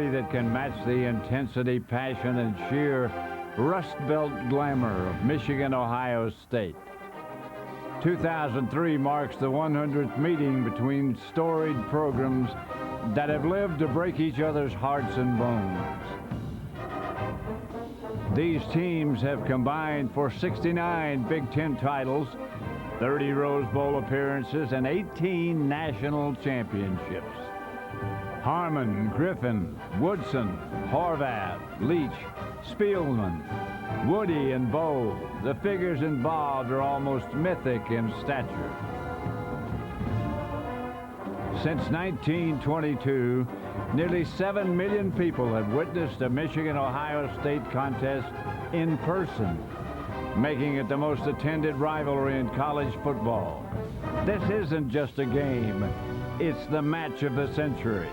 rivalry that can match the intensity, passion, and sheer Rust Belt glamour of Michigan-Ohio State. 2003 marks the 100th meeting between storied programs that have lived to break each other's hearts and bones. These teams have combined for 69 Big Ten titles, 30 Rose Bowl appearances, and 18 national championships. Harmon, Griffin, Woodson, Horvath, Leach, Spielman, Woody, and Bowe, the figures involved are almost mythic in stature. Since 1922, nearly 7 million people have witnessed a Michigan-Ohio State contest in person, making it the most attended rivalry in college football. This isn't just a game, it's the match of the century.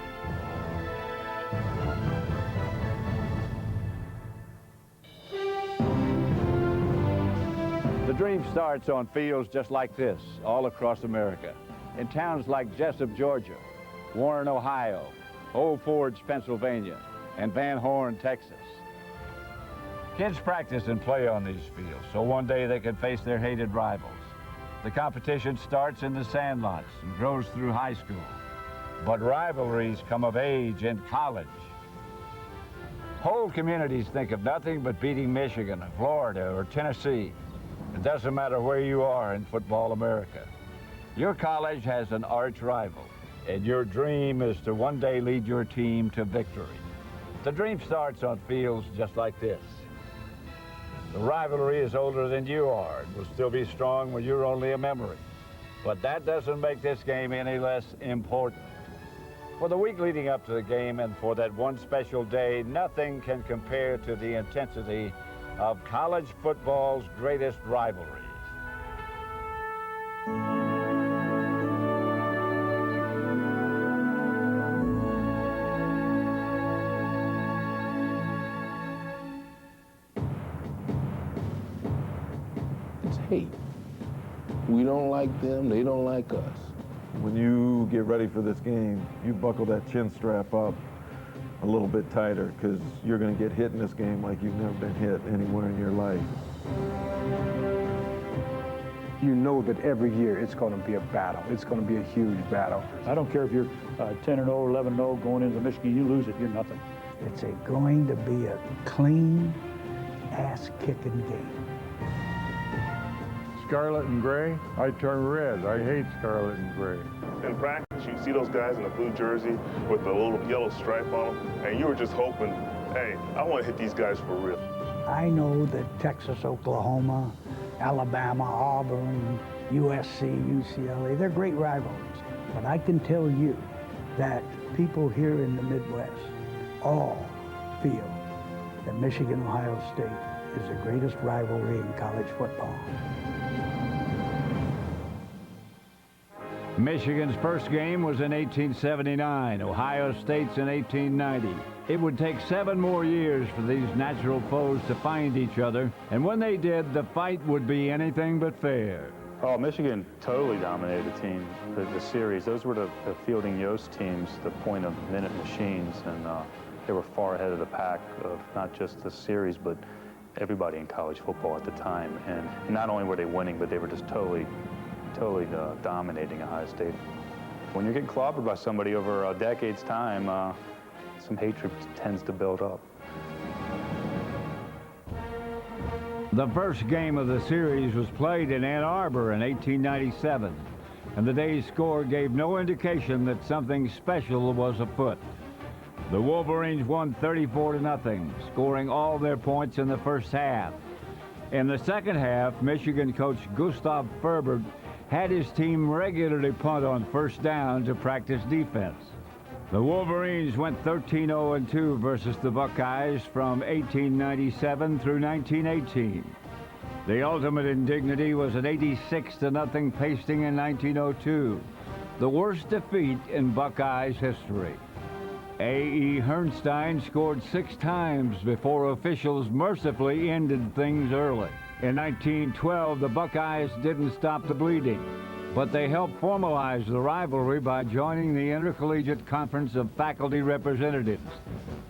The dream starts on fields just like this, all across America. In towns like Jessup, Georgia, Warren, Ohio, Old Forge, Pennsylvania, and Van Horn, Texas. Kids practice and play on these fields, so one day they can face their hated rivals. The competition starts in the sandlots and grows through high school. But rivalries come of age in college. Whole communities think of nothing but beating Michigan, Florida, or Tennessee. It doesn't matter where you are in football America. Your college has an arch rival, and your dream is to one day lead your team to victory. The dream starts on fields just like this. The rivalry is older than you are and will still be strong when you're only a memory. But that doesn't make this game any less important. For the week leading up to the game and for that one special day, nothing can compare to the intensity of college football's greatest rivalries. It's hate. We don't like them, they don't like us. When you get ready for this game, you buckle that chin strap up a little bit tighter because you're going to get hit in this game like you've never been hit anywhere in your life. You know that every year it's going to be a battle. It's going to be a huge battle. I don't care if you're 10-0, 11-0 going into Michigan, you lose it, you're nothing. It's going to be a clean, ass-kicking game. Scarlet and gray, I turn red. I hate scarlet and gray. In practice, you see those guys in a blue jersey with the little yellow stripe on them, and you were just hoping, hey, I want to hit these guys for real. I know that Texas, Oklahoma, Alabama, Auburn, USC, UCLA, they're great rivalries. But I can tell you that people here in the Midwest all feel that Michigan-Ohio State is the greatest rivalry in college football. Michigan's first game was in 1879, Ohio State's in 1890. It would take 7 more years for these natural foes to find each other, and when they did, the fight would be anything but fair. Oh, Michigan totally dominated the team, the series. Those were the Fielding Yost teams, the point-of-minute machines, and they were far ahead of the pack of not just the series, but everybody in college football at the time. And not only were they winning, but they were just totally dominating Ohio State. When you're getting clobbered by somebody over a decade's time, some hatred tends to build up. The first game of the series was played in Ann Arbor in 1897, and the day's score gave no indication that something special was afoot. The Wolverines won 34-0, scoring all their points in the first half. In the second half, Michigan coach Gustav Ferbert had his team regularly punt on first down to practice defense. The Wolverines went 13-0-2 versus the Buckeyes from 1897 through 1918. The ultimate indignity was an 86-0 pasting in 1902, the worst defeat in Buckeyes history. A.E. Herrnstein scored 6 times before officials mercifully ended things early. In 1912, the Buckeyes didn't stop the bleeding. but they helped formalize the rivalry by joining the Intercollegiate Conference of Faculty Representatives,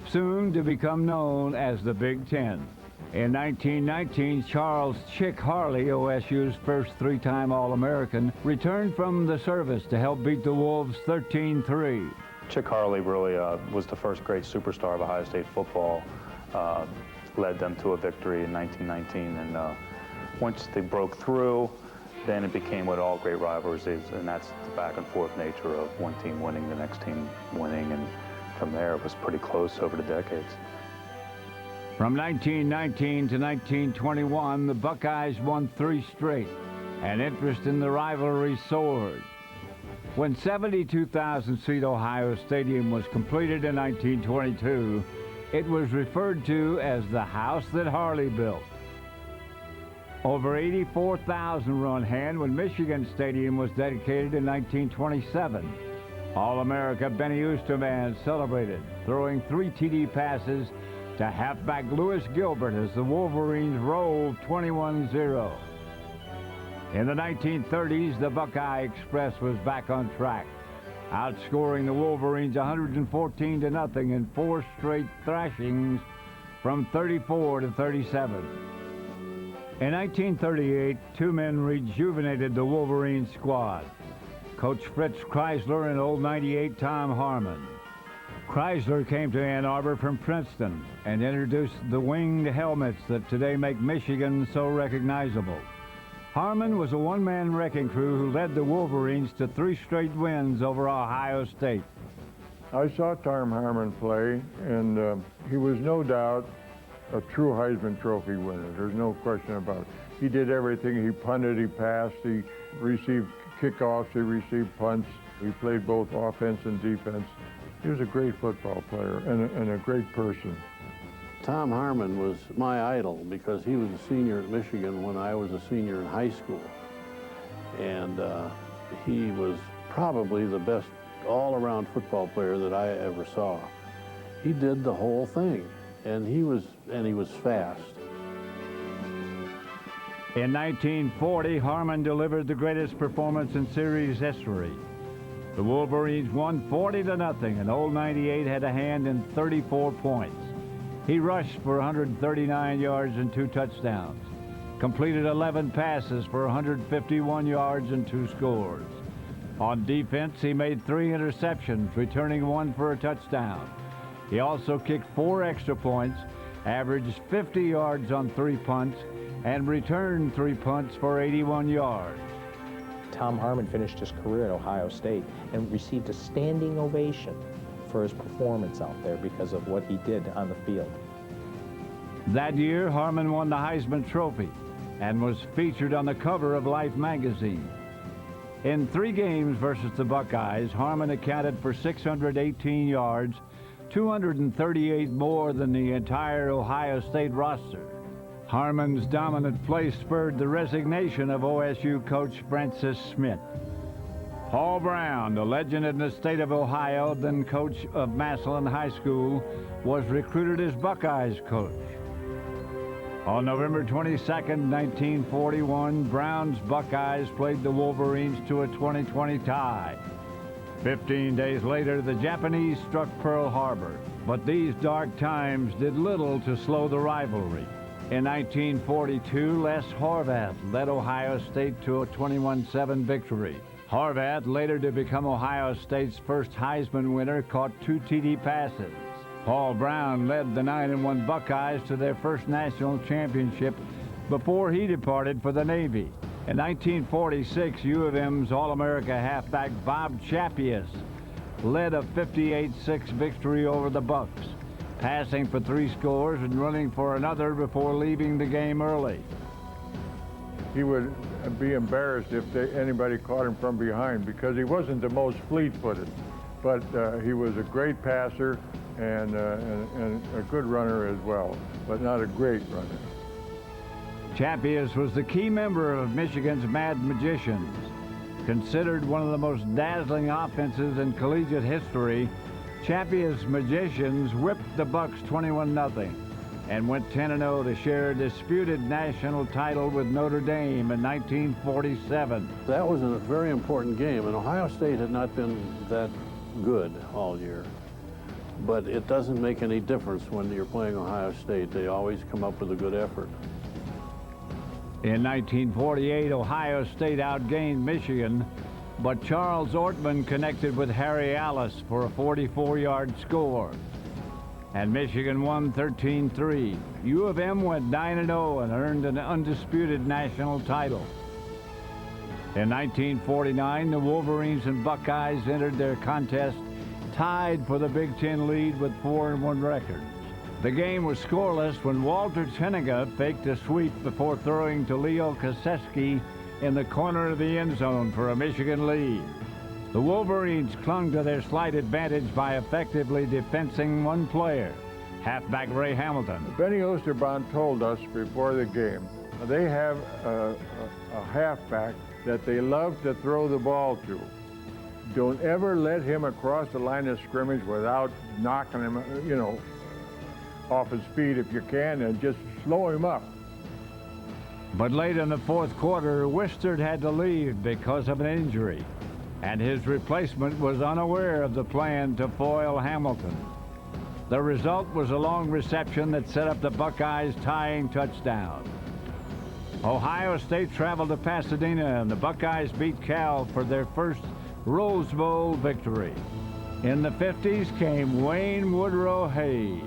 soon to become known as the Big Ten. In 1919, Charles Chick Harley, OSU's first three-time All-American, returned from the service to help beat the Wolves 13-3. Chick Harley really was the first great superstar of Ohio State football, led them to a victory in 1919, and once they broke through, then it became what all great rivalries is, and that's the back and forth nature of one team winning, the next team winning, and from there it was pretty close over the decades. From 1919 to 1921, the Buckeyes won 3 straight, and interest in the rivalry soared. When 72,000-seat Ohio Stadium was completed in 1922, it was referred to as the house that Harley built. Over 84,000 were on hand when Michigan Stadium was dedicated in 1927. All-America Benny Oosterman celebrated, throwing 3 TD passes to halfback Lewis Gilbert as the Wolverines rolled 21-0. In the 1930s, the Buckeye Express was back on track, outscoring the Wolverines 114-0 in 4 straight thrashings from 34 to 37. In 1938, 2 men rejuvenated the Wolverine squad, Coach Fritz Kreisler and old 98 Tom Harmon. Kreisler came to Ann Arbor from Princeton and introduced the winged helmets that today make Michigan so recognizable. Harmon was a one-man wrecking crew who led the Wolverines to 3 straight wins over Ohio State. I saw Tom Harmon play, and he was no doubt a true Heisman Trophy winner. There's no question about it. He did everything. He punted, he passed, he received kickoffs, he received punts. He played both offense and defense. He was a great football player and a great person. Tom Harmon was my idol because he was a senior at Michigan when I was a senior in high school. And he was probably the best all-around football player that I ever saw. He did the whole thing, and he was fast. In 1940, Harmon delivered the greatest performance in series history. The Wolverines won 40-0, and old 98 had a hand in 34 points. He rushed for 139 yards and 2 touchdowns, completed 11 passes for 151 yards and 2 scores. On defense, he made 3 interceptions, returning 1 for a touchdown. He also kicked 4 extra points, averaged 50 yards on 3 punts, and returned 3 punts for 81 yards. Tom Harmon finished his career at Ohio State and received a standing ovation for his performance out there because of what he did on the field. That year, Harmon won the Heisman Trophy and was featured on the cover of Life magazine. In 3 games versus the Buckeyes, Harmon accounted for 618 yards, 238 more than the entire Ohio State roster. Harmon's dominant play spurred the resignation of OSU coach Francis Schmidt. Paul Brown, the legend in the state of Ohio, then coach of Massillon High School, was recruited as Buckeyes coach. On November 22, 1941, Brown's Buckeyes played the Wolverines to a 20-20 tie. 15 days later, the Japanese struck Pearl Harbor, but these dark times did little to slow the rivalry. In 1942, Les Horvath led Ohio State to a 21-7 victory. Horvath, later to become Ohio State's first Heisman winner, caught 2 TD passes. Paul Brown led the 9-1 Buckeyes to their first national championship before he departed for the Navy. In 1946, U of M's All-America halfback Bob Chappius led a 58-6 victory over the Bucks, passing for 3 scores and running for another before leaving the game early. He would be embarrassed if anybody caught him from behind because he wasn't the most fleet-footed, but he was a great passer and a good runner as well, but not a great runner. Chappius was the key member of Michigan's Mad Magicians. Considered one of the most dazzling offenses in collegiate history, Chappius' Magicians whipped the Bucks 21-0. and went 10-0 to share a disputed national title with Notre Dame in 1947. That was a very important game, and Ohio State had not been that good all year. But it doesn't make any difference when you're playing Ohio State. They always come up with a good effort. In 1948, Ohio State outgained Michigan, but Charles Ortman connected with Harry Alice for a 44-yard score. And Michigan won 13-3. U of M went 9-0 and earned an undisputed national title. In 1949, the Wolverines and Buckeyes entered their contest tied for the Big Ten lead with 4-1 records. The game was scoreless when Walter Teniga faked a sweep before throwing to Leo Koseski in the corner of the end zone for a Michigan lead. The Wolverines clung to their slight advantage by effectively defensing one player, halfback Ray Hamilton. Benny Osterbahn told us before the game, they have a halfback that they love to throw the ball to. Don't ever let him across the line of scrimmage without knocking him, off his feet if you can, and just slow him up. But late in the fourth quarter, Wistard had to leave because of an injury, and his replacement was unaware of the plan to foil Hamilton. The result was a long reception that set up the Buckeyes' tying touchdown. Ohio State traveled to Pasadena, and the Buckeyes beat Cal for their first Rose Bowl victory. In the 50s came Wayne Woodrow Hayes.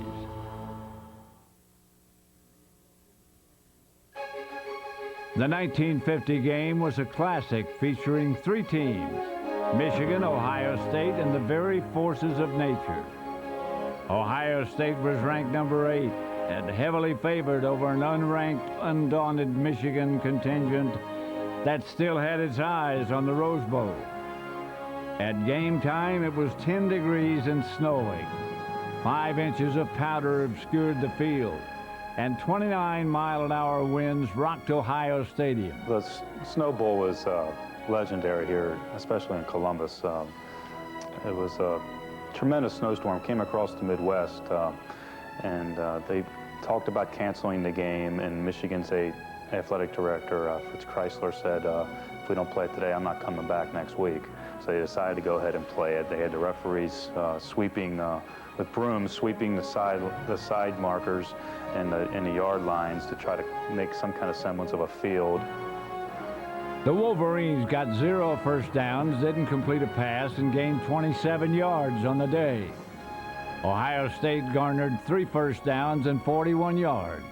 The 1950 game was a classic featuring three teams: Michigan, Ohio State, and the very forces of nature. Ohio State was ranked number 8 and heavily favored over an unranked, undaunted Michigan contingent that still had its eyes on the Rose Bowl. At game time, it was 10 degrees and snowing. 5 inches of powder obscured the field, and 29-mile-an-hour winds rocked Ohio Stadium. The Snow Bowl was legendary here, especially in Columbus. It was a tremendous snowstorm, came across the Midwest, and they talked about canceling the game, and Michigan's athletic director, Fritz Chrysler, said, if we don't play it today, I'm not coming back next week. So they decided to go ahead and play it. They had the referees sweeping, with brooms, sweeping the side markers and the yard lines to try to make some kind of semblance of a field. The Wolverines got 0 first downs, didn't complete a pass, and gained 27 yards on the day. Ohio State garnered 3 first downs and 41 yards.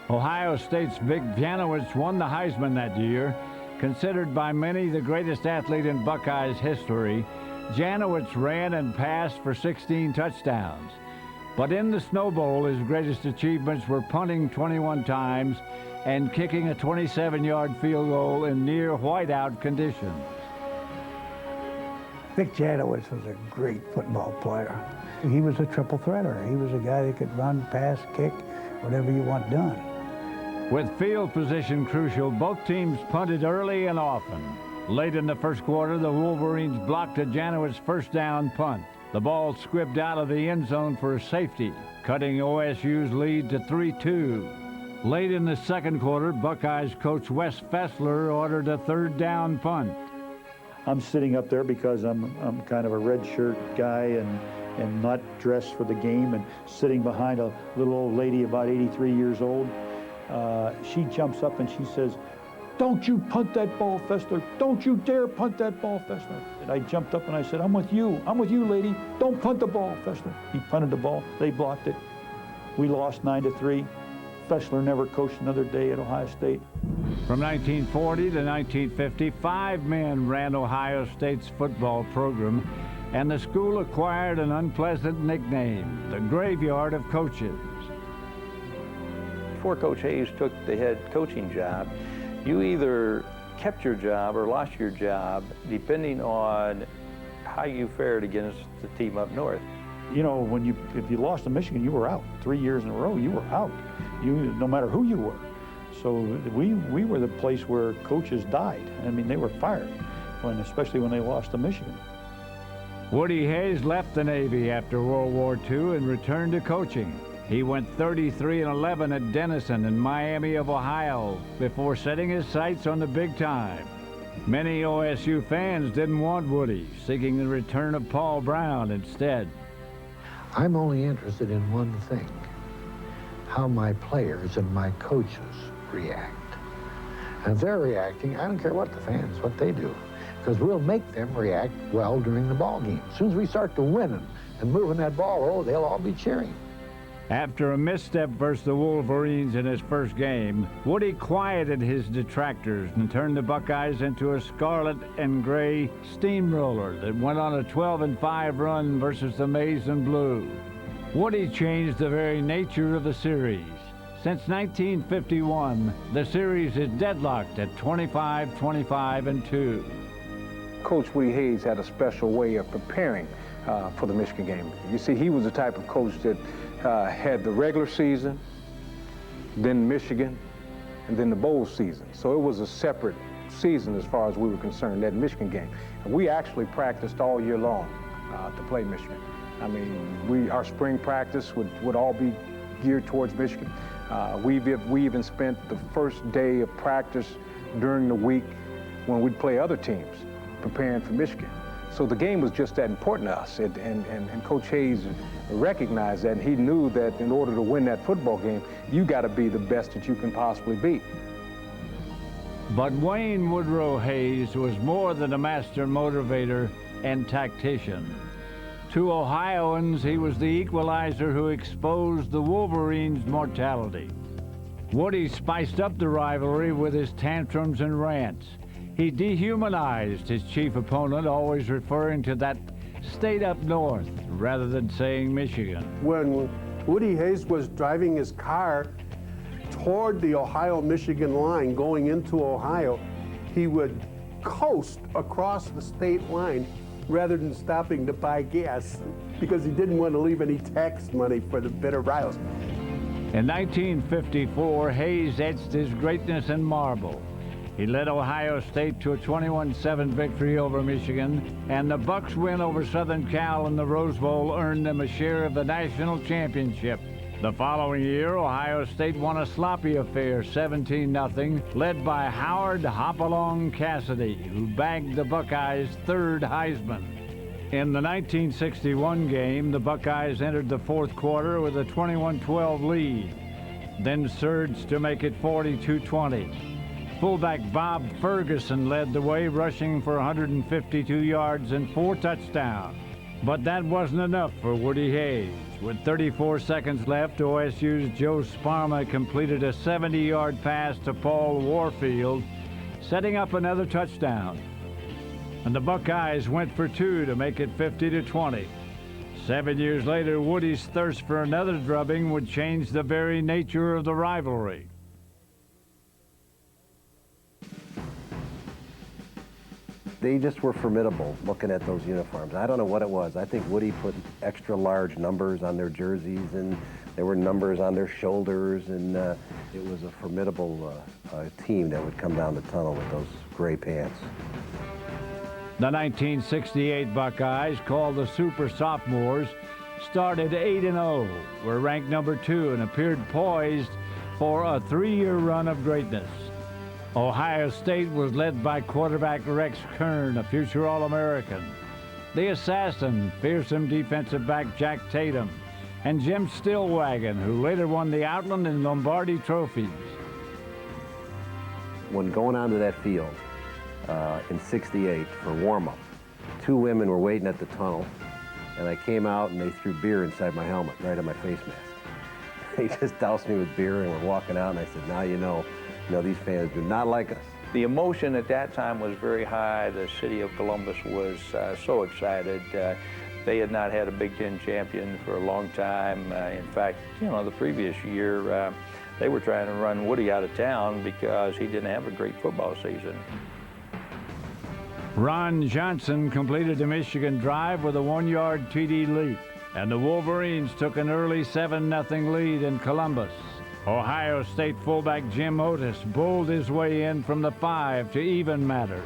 Ohio State's Vic Janowitz won the Heisman that year. Considered by many the greatest athlete in Buckeyes history, Janowitz ran and passed for 16 touchdowns. But in the Snow Bowl, his greatest achievements were punting 21 times and kicking a 27-yard field goal in near whiteout conditions. Vic Janowitz was a great football player. He was a triple threater. He was a guy that could run, pass, kick, whatever you want done. With field position crucial, both teams punted early and often. Late in the first quarter, the Wolverines blocked a Janowitz first down punt. The ball squibbed out of the end zone for a safety, cutting OSU's lead to 3-2. Late in the second quarter, Buckeyes coach Wes Fessler ordered a third down punt. I'm sitting up there because I'm kind of a red shirt guy and not dressed for the game, and sitting behind a little old lady about 83 years old. She jumps up and she says, "Don't you punt that ball, Fessler. Don't you dare punt that ball, Fessler." And I jumped up and I said, I'm with you, lady. Don't punt the ball, Fessler." He punted the ball. They blocked it. We lost 9-3. Fessler never coached another day at Ohio State. From 1940 to 1950, 5 men ran Ohio State's football program, and the school acquired an unpleasant nickname, the Graveyard of Coaches. Before Coach Hayes took the head coaching job, you either kept your job or lost your job depending on how you fared against the team up north. You know, if you lost to Michigan, you were out. 3 years in a row, you were out. No matter who you were. So we were the place where coaches died. I mean, they were fired, especially when they lost to Michigan. Woody Hayes left the Navy after World War II and returned to coaching. He went 33-11 at Denison and Miami of Ohio before setting his sights on the big time. Many OSU fans didn't want Woody, seeking the return of Paul Brown instead. I'm only interested in one thing, how my players and my coaches react. And if they're reacting, I don't care what the fans, what they do, because we'll make them react well during the ball game. As soon as we start to win and moving that ball, they'll all be cheering. After a misstep versus the Wolverines in his first game, Woody quieted his detractors and turned the Buckeyes into a scarlet and gray steamroller that went on a 12-5 run versus the Maize and Blue. Woody changed the very nature of the series. Since 1951, the series is deadlocked at 25-25-2. Coach Woody Hayes had a special way of preparing for the Michigan game. You see, he was the type of coach that had the regular season, then Michigan, and then the bowl season. So it was a separate season as far as we were concerned, that Michigan game. And we actually practiced all year long to play Michigan. I mean, our spring practice would all be geared towards Michigan. We even spent the first day of practice during the week when we'd play other teams, preparing for Michigan. So the game was just that important to us, and Coach Hayes recognized that, and he knew that in order to win that football game, you got to be the best that you can possibly be. But Wayne Woodrow Hayes was more than a master motivator and tactician. To Ohioans, he was the equalizer who exposed the Wolverines' mortality. Woody spiced up the rivalry with his tantrums and rants. He dehumanized his chief opponent, always referring to that state up north rather than saying Michigan. When Woody Hayes was driving his car toward the Ohio-Michigan line going into Ohio, he would coast across the state line rather than stopping to buy gas because he didn't want to leave any tax money for the bitter rivals. In 1954, Hayes etched his greatness in marble. He led Ohio State to a 21-7 victory over Michigan, and the Bucks' win over Southern Cal in the Rose Bowl earned them a share of the national championship. The following year, Ohio State won a sloppy affair, 17-0, led by Howard Hopalong Cassidy, who bagged the Buckeyes' third Heisman. In the 1961 game, the Buckeyes entered the fourth quarter with a 21-12 lead, then surged to make it 42-20. Fullback Bob Ferguson led the way, rushing for 152 yards and 4 touchdowns. But that wasn't enough for Woody Hayes. With 34 seconds left, OSU's Joe Sparma completed a 70-yard pass to Paul Warfield, setting up another touchdown. And the Buckeyes went for 2 to make it 50-20. 7 years later, Woody's thirst for another drubbing would change the very nature of the rivalry. They just were formidable looking at those uniforms. I don't know what it was. I think Woody put extra large numbers on their jerseys, and there were numbers on their shoulders, and it was a formidable team that would come down the tunnel with those gray pants. The 1968 Buckeyes, called the Super Sophomores, started 8-0, were ranked number 2, and appeared poised for a 3-year run of greatness. Ohio State was led by quarterback Rex Kern, a future All-American, the assassin, fearsome defensive back Jack Tatum, and Jim Stillwagon, who later won the Outland and Lombardi trophies. When going onto that field in '68 for warm-up, 2 women were waiting at the tunnel, and I came out and they threw beer inside my helmet, right on my face mask. They just doused me with beer and were walking out, and I said, now you know, these fans do not like us. The emotion at that time was very high. The city of Columbus was so excited. They had not had a Big Ten champion for a long time. In fact, the previous year, they were trying to run Woody out of town because he didn't have a great football season. Ron Johnson completed the Michigan drive with a 1-yard TD leap, and the Wolverines took an early 7-0 lead in Columbus. Ohio State fullback Jim Otis bowled his way in from the 5 to even matters.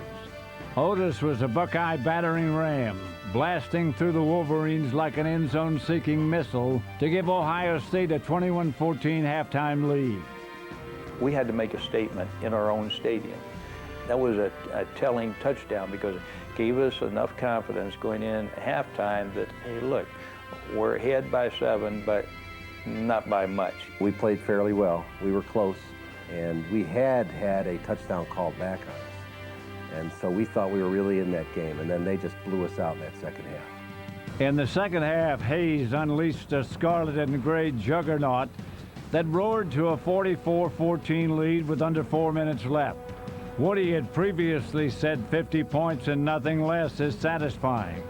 Otis was a Buckeye battering ram, blasting through the Wolverines like an end-zone-seeking missile to give Ohio State a 21-14 halftime lead. We had to make a statement in our own stadium. That was a telling touchdown because it gave us enough confidence going in at halftime that, hey, look, we're ahead by 7, but not by much. We played fairly well. We were close, and we had a touchdown called back on us. And so we thought we were really in that game, and then they just blew us out in that second half. In the second half, Hayes unleashed a scarlet and gray juggernaut that roared to a 44-14 lead with under 4 minutes left. Woody had previously said 50 points and nothing less is satisfying.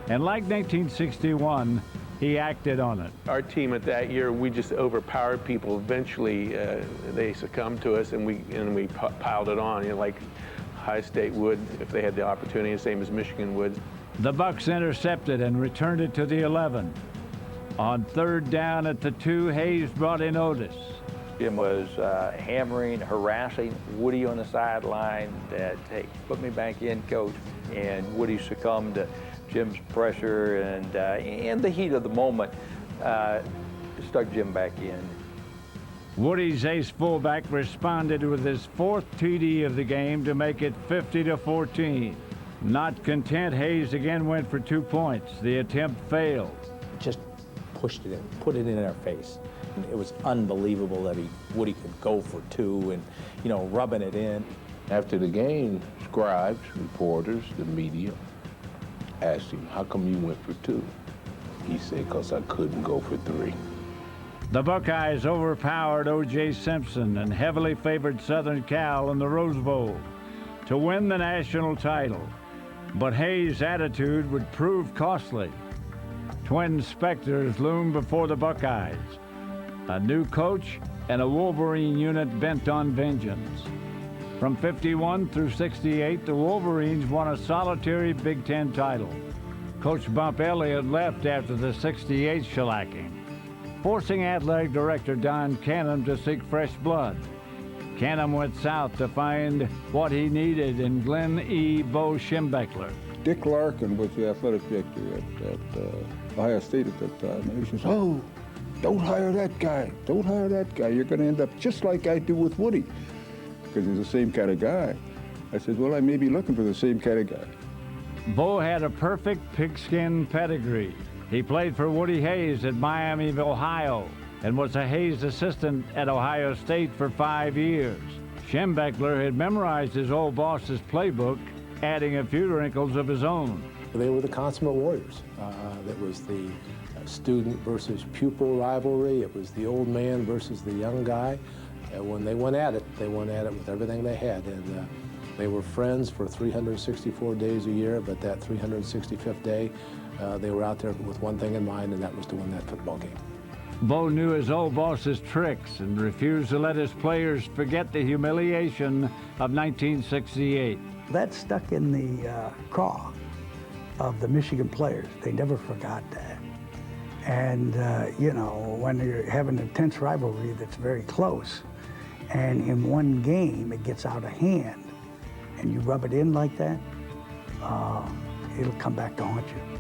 And like 1961, he acted on it. Our team at that year, we just overpowered people. Eventually, they succumbed to us, and we piled it on, you know, like Ohio State would if they had the opportunity, the same as Michigan would. The Bucks intercepted and returned it to the 11. On third down at the 2, Hayes brought in Otis. Jim was hammering, harassing Woody on the sideline that, hey, put me back in, coach. And Woody succumbed to Jim's pressure and the heat of the moment stuck Jim back in. Woody's ace fullback responded with his 4th TD of the game to make it 50-14. Not content, Hayes again went for 2 points. The attempt failed. Just pushed it in, put it in our face. It was unbelievable that Woody could go for 2 and, you know, rubbing it in. After the game, scribes, reporters, the media asked him, how come you went for 2? He said, because I couldn't go for 3. The Buckeyes overpowered O.J. Simpson and heavily favored Southern Cal in the Rose Bowl to win the national title. But Hayes' attitude would prove costly. Twin specters loomed before the Buckeyes. A new coach and a Wolverine unit bent on vengeance. From 51 through 68, the Wolverines won a solitary Big Ten title. Coach Bump Elliott left after the 68 shellacking, forcing athletic director Don Canham to seek fresh blood. Canham went south to find what he needed in Glenn E. Bo Schembechler. Dick Larkin was the athletic director at Ohio State at that time. And he says, oh, don't hire that guy. Don't hire that guy. You're going to end up just like I do with Woody, because he's the same kind of guy. I said, well, I may be looking for the same kind of guy. Bo had a perfect pigskin pedigree. He played for Woody Hayes at Miami, Ohio, and was a Hayes assistant at Ohio State for 5 years. Schembechler had memorized his old boss's playbook, adding a few wrinkles of his own. They were the consummate warriors. That was the student versus pupil rivalry. It was the old man versus the young guy. And when they went at it with everything they had. And they were friends for 364 days a year, but that 365th day, they were out there with one thing in mind, and that was to win that football game. Bo knew his old boss's tricks and refused to let his players forget the humiliation of 1968. That stuck in the craw of the Michigan players. They never forgot that. And, you know, when you're having an intense rivalry that's very close, and in one game it gets out of hand, and you rub it in like that, it'll come back to haunt you.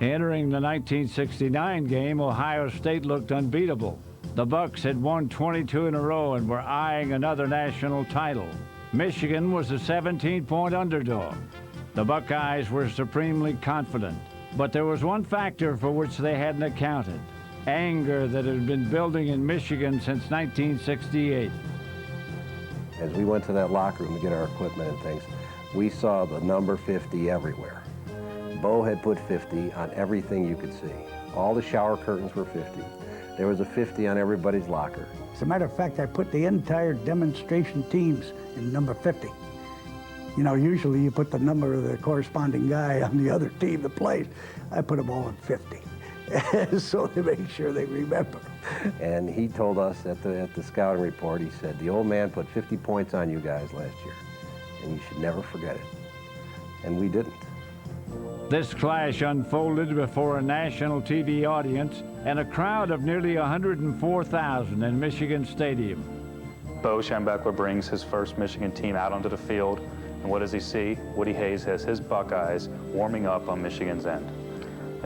Entering the 1969 game, Ohio State looked unbeatable. The Bucks had won 22 in a row and were eyeing another national title. Michigan was a 17-point underdog. The Buckeyes were supremely confident, but there was one factor for which they hadn't accounted: anger that had been building in Michigan since 1968. As we went to that locker room to get our equipment and things, we saw the number 50 everywhere. Bo had put 50 on everything you could see. All the shower curtains were 50. There was a 50 on everybody's locker. As a matter of fact, I put the entire demonstration teams in number 50. You know, usually you put the number of the corresponding guy on the other team that plays. I put them all in 50, so to make sure they remember. And he told us at the scouting report, he said, the old man put 50 points on you guys last year, and you should never forget it. And we didn't. This clash unfolded before a national TV audience and a crowd of nearly 104,000 in Michigan Stadium. Bo Schembechler brings his first Michigan team out onto the field, and what does he see? Woody Hayes has his Buckeyes warming up on Michigan's end.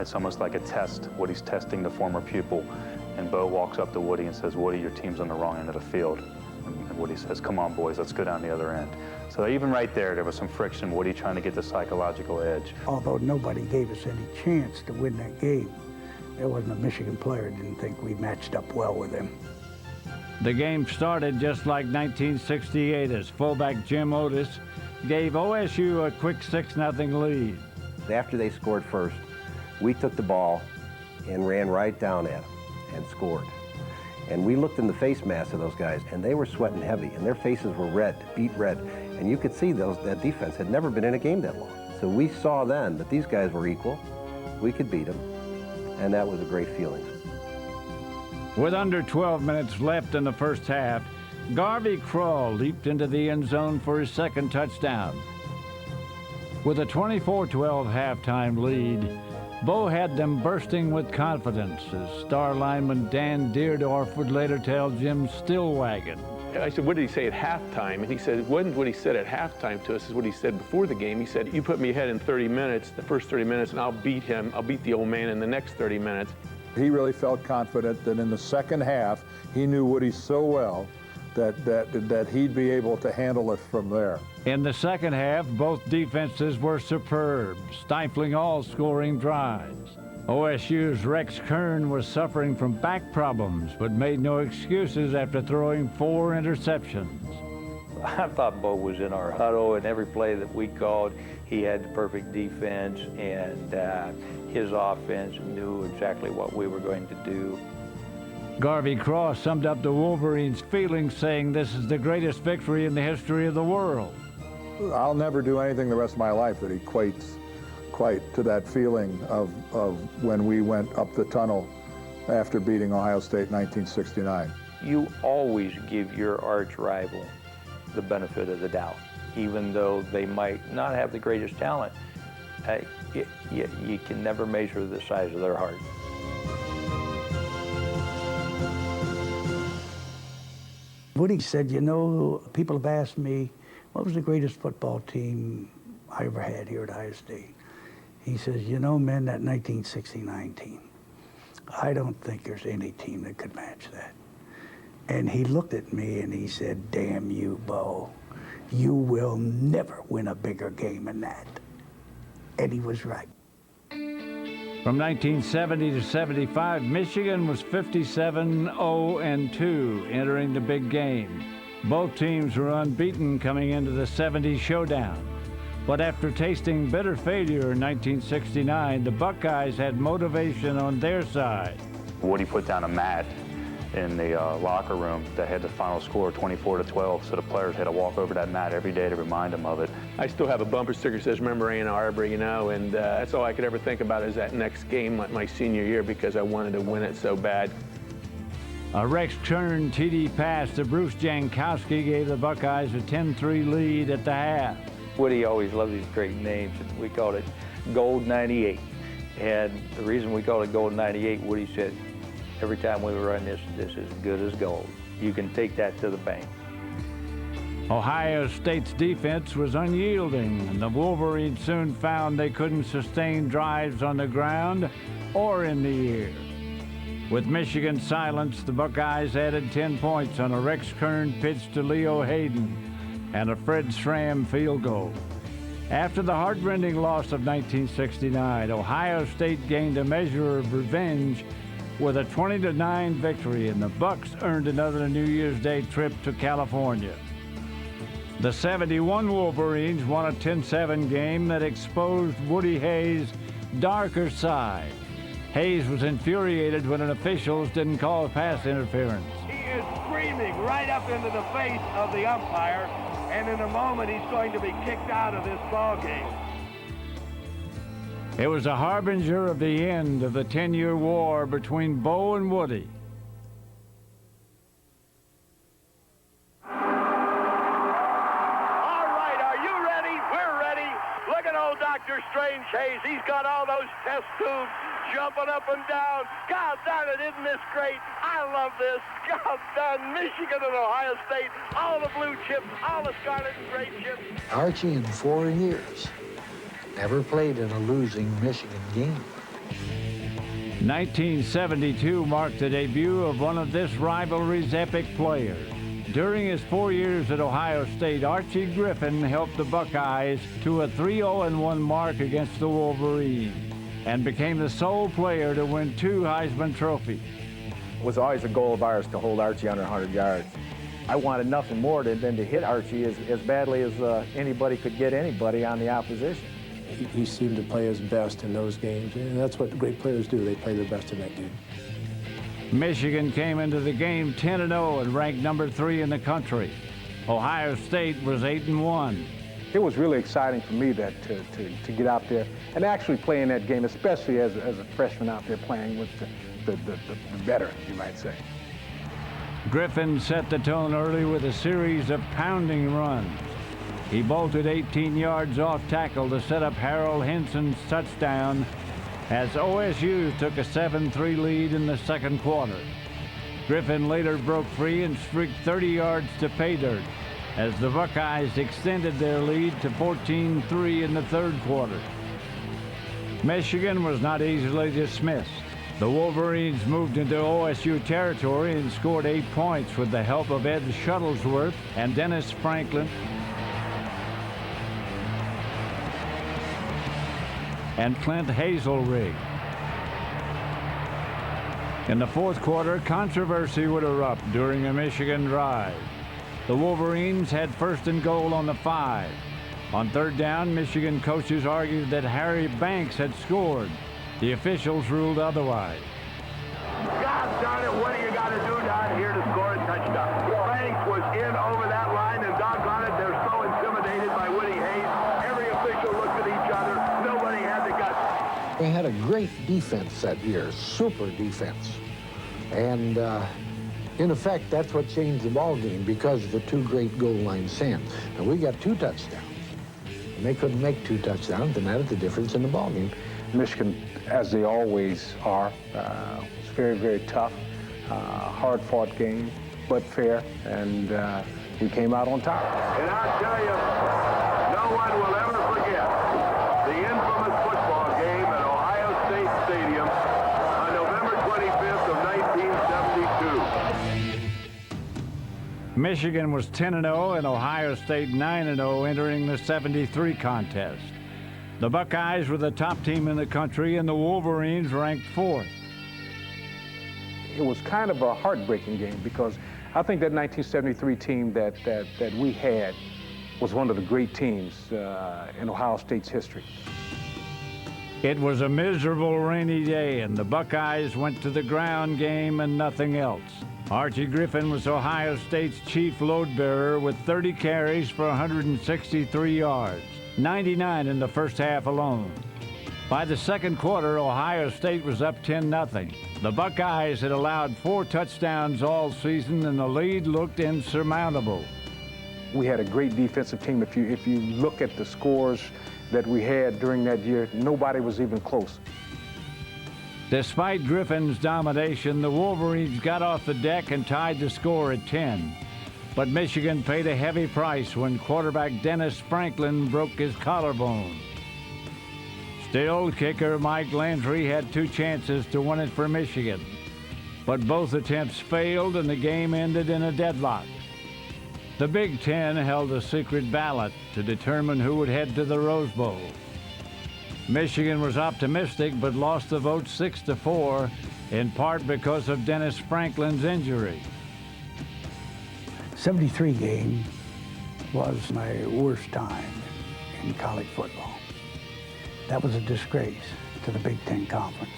It's almost like a test. Woody's testing the former pupil. And Bo walks up to Woody and says, Woody, your team's on the wrong end of the field. And Woody says, come on, boys, let's go down the other end. So even right there was some friction, Woody trying to get the psychological edge. Although nobody gave us any chance to win that game, there wasn't a Michigan player who didn't think we matched up well with them. The game started just like 1968 as fullback Jim Otis gave OSU a quick 6-0 lead. After they scored first, we took the ball and ran right down at them and scored. And we looked in the face mask of those guys, and they were sweating heavy, and their faces were red, beet red. And you could see that defense had never been in a game that long. So we saw then that these guys were equal, we could beat them, and that was a great feeling. With under 12 minutes left in the first half, Garvey Crawl leaped into the end zone for his second touchdown. With a 24-12 halftime lead, Bo had them bursting with confidence, as star lineman Dan Deerdorf would later tell Jim Stillwagon. I said, what did he say at halftime? And he said, it wasn't what he said at halftime to us, is what he said before the game. He said, you put me ahead in 30 minutes, the first 30 minutes, and I'll beat him. I'll beat the old man in the next 30 minutes. He really felt confident that in the second half, he knew Woody so well that he'd be able to handle it from there. In the second half, both defenses were superb, stifling all scoring drives. OSU's Rex Kern was suffering from back problems, but made no excuses after throwing 4 interceptions. I thought Bo was in our huddle, and every play that we called, he had the perfect defense, and his offense knew exactly what we were going to do. Garvey Cross summed up the Wolverines' feelings, saying this is the greatest victory in the history of the world. I'll never do anything the rest of my life that equates quite to that feeling of when we went up the tunnel after beating Ohio State in 1969. You always give your arch rival the benefit of the doubt, even though they might not have the greatest talent. You can never measure the size of their heart. Woody said, you know, people have asked me, what was the greatest football team I ever had here at Ohio State? He says, you know, men, that 1969 team, I don't think there's any team that could match that. And he looked at me and he said, damn you, Bo, you will never win a bigger game than that. And he was right. From 1970 to 75, Michigan was 57-0-2 entering the big game. Both teams were unbeaten coming into the 70 showdown. But after tasting bitter failure in 1969, the Buckeyes had motivation on their side. Woody put down a mat in the locker room that had the final score 24-12, so the players had to walk over that mat every day to remind them of it. I still have a bumper sticker that says, remember Ann Arbor, you know, and that's all I could ever think about is that next game, my senior year, because I wanted to win it so bad. A Rex Kern TD pass to Bruce Jankowski gave the Buckeyes a 10-3 lead at the half. Woody always loved these great names, and we called it Gold 98. And the reason we called it Gold 98, Woody said, every time we run this is good as gold. You can take that to the bank. Ohio State's defense was unyielding, and the Wolverines soon found they couldn't sustain drives on the ground or in the air. With Michigan silenced, the Buckeyes added 10 points on a Rex Kern pitch to Leo Hayden and a Fred Schramm field goal. After the heartrending loss of 1969, Ohio State gained a measure of revenge with a 20-9 victory, and the Bucks earned another New Year's Day trip to California. The 71 Wolverines won a 10-7 game that exposed Woody Hayes' darker side. Hayes was infuriated when officials didn't call pass interference. He is screaming right up into the face of the umpire, and in a moment he's going to be kicked out of this ball game. It was a harbinger of the end of the 10-year war between Bo and Woody. All right, are you ready? We're ready. Look at old Dr. Strange Hayes. He's got all those test tubes jumping up and down. God darn it, isn't this great? I love this. God darn, Michigan and Ohio State, all the blue chips, all the scarlet and gray chips. Archie, in 4 years, never played in a losing Michigan game. 1972 marked the debut of one of this rivalry's epic players. During his 4 years at Ohio State, Archie Griffin helped the Buckeyes to a 3-0-1 mark against the Wolverines and became the sole player to win 2 Heisman trophies. It was always a goal of ours to hold Archie under 100 yards. I wanted nothing more than to hit Archie as badly as anybody could get anybody on the opposition. He seemed to play his best in those games, and that's what great players do. They play their best in that game. Michigan came into the game 10-0 and ranked number 3 in the country. Ohio State was 8-1. It was really exciting for me that to get out there and actually play in that game, especially as a freshman out there playing with the veterans, you might say. Griffin set the tone early with a series of pounding runs. He bolted 18 yards off tackle to set up Harold Henson's touchdown as OSU took a 7-3 lead in the second quarter. Griffin later broke free and streaked 30 yards to pay dirt as the Buckeyes extended their lead to 14-3 in the third quarter. Michigan was not easily dismissed. The Wolverines moved into OSU territory and scored 8 points with the help of Ed Shuttlesworth and Dennis Franklin and Clint Hazelrig. In the fourth quarter, controversy would erupt during a Michigan drive. The Wolverines had first and goal on the 5. On third down, Michigan coaches argued that Harry Banks had scored. The officials ruled otherwise. God darn it, what do you got to do down here to score a touchdown? Banks was in over that line, and doggone it, they're so intimidated by Woody Hayes. Every official looked at each other. Nobody had the guts. We had a great defense that year, super defense. And in effect, that's what changed the ball game because of the 2 great goal line stands. And we got 2 touchdowns. And they couldn't make 2 touchdowns, and that is the difference in the ball game. Michigan, as they always are, was very, very tough, hard-fought game, but fair, and we came out on top. And I'll tell you, no one will ever forget the infamous football game at Ohio State Stadium on November 25th of 1972. Michigan was 10-0 and Ohio State 9-0 entering the 73 contest. The Buckeyes were the top team in the country and the Wolverines ranked 4th. It was kind of a heartbreaking game because I think that 1973 team that we had was one of the great teams in Ohio State's history. It was a miserable rainy day and the Buckeyes went to the ground game and nothing else. Archie Griffin was Ohio State's chief load bearer with 30 carries for 163 yards, 99 in the first half alone. By the second quarter, Ohio State was up 10-0. The Buckeyes had allowed 4 touchdowns all season and the lead looked insurmountable. We had a great defensive team. If you look at the scores that we had during that year, nobody was even close. Despite Griffin's domination, the Wolverines got off the deck and tied the score at 10. But Michigan paid a heavy price when quarterback Dennis Franklin broke his collarbone. Still, kicker Mike Landry had 2 chances to win it for Michigan. But both attempts failed and the game ended in a deadlock. The Big Ten held a secret ballot to determine who would head to the Rose Bowl. Michigan was optimistic but lost the vote 6-4, in part because of Dennis Franklin's injury. 73 game was my worst time in college football. That was a disgrace to the Big Ten Conference.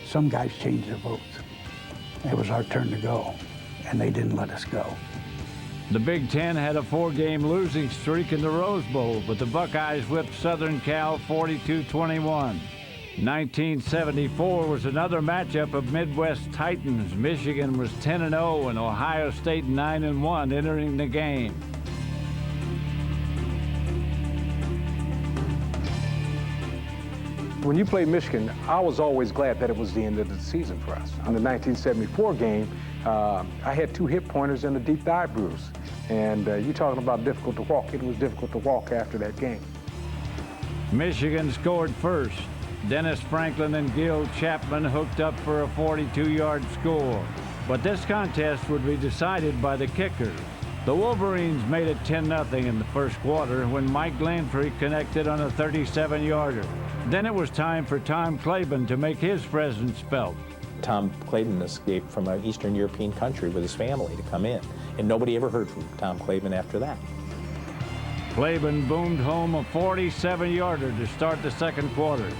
Some guys changed their votes. It was our turn to go, and they didn't let us go. The Big Ten had a 4-game losing streak in the Rose Bowl, but the Buckeyes whipped Southern Cal 42-21. 1974 was another matchup of Midwest Titans. Michigan was 10-0 and Ohio State 9-1 entering the game. When you played Michigan, I was always glad that it was the end of the season for us. In the 1974 game, I had 2 hip pointers and a deep thigh bruise. And you're talking about difficult to walk. It was difficult to walk after that game. Michigan scored first. Dennis Franklin and Gil Chapman hooked up for a 42-yard score. But this contest would be decided by the kicker. The Wolverines made it 10-0 in the first quarter when Mike Glanfrey connected on a 37-yarder. Then it was time for Tom Claiborne to make his presence felt. Tom Claiborne escaped from an Eastern European country with his family to come in, and nobody ever heard from Tom Claiborne after that. Claiborne boomed home a 47-yarder to start the second quarter.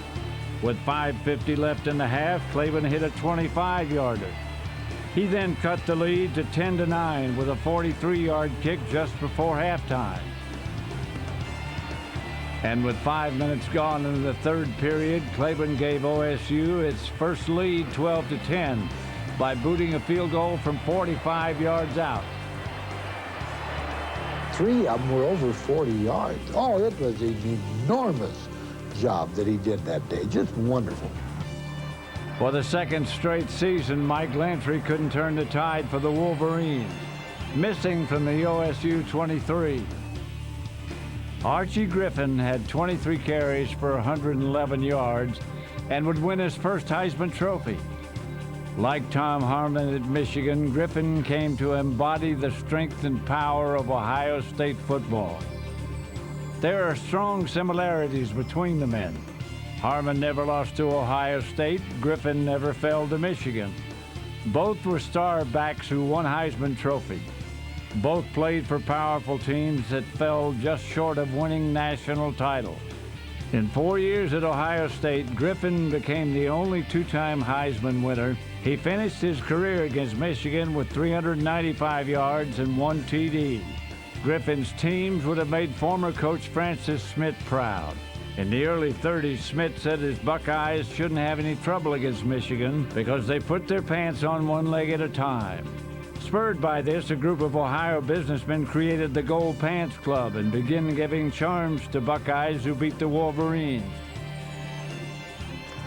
With 5:50 left in the half, Claiborne hit a 25-yarder. He then cut the lead to 10-9 with a 43-yard kick just before halftime. And with 5 minutes gone in the third period, Claiborne gave OSU its first lead 12-10 by booting a field goal from 45 yards out. 3 of them were over 40 yards. Oh, it was an enormous job that he did that day. Just wonderful. For the second straight season, Mike Glanfrey couldn't turn the tide for the Wolverines, missing from the OSU 23. Archie Griffin had 23 carries for 111 yards and would win his first Heisman Trophy. Like Tom Harmon at Michigan, Griffin came to embody the strength and power of Ohio State football. There are strong similarities between the men. Harmon never lost to Ohio State. Griffin never fell to Michigan. Both were star backs who won Heisman Trophy. Both played for powerful teams that fell just short of winning national titles. In 4 years at Ohio State, Griffin became the only two-time Heisman winner. He finished his career against Michigan with 395 yards and 1 TD. Griffin's teams would have made former coach Francis Smith proud. In the early 30s, Smith said his Buckeyes shouldn't have any trouble against Michigan because they put their pants on one leg at a time. Spurred by this, a group of Ohio businessmen created the Gold Pants Club and began giving charms to Buckeyes who beat the Wolverines.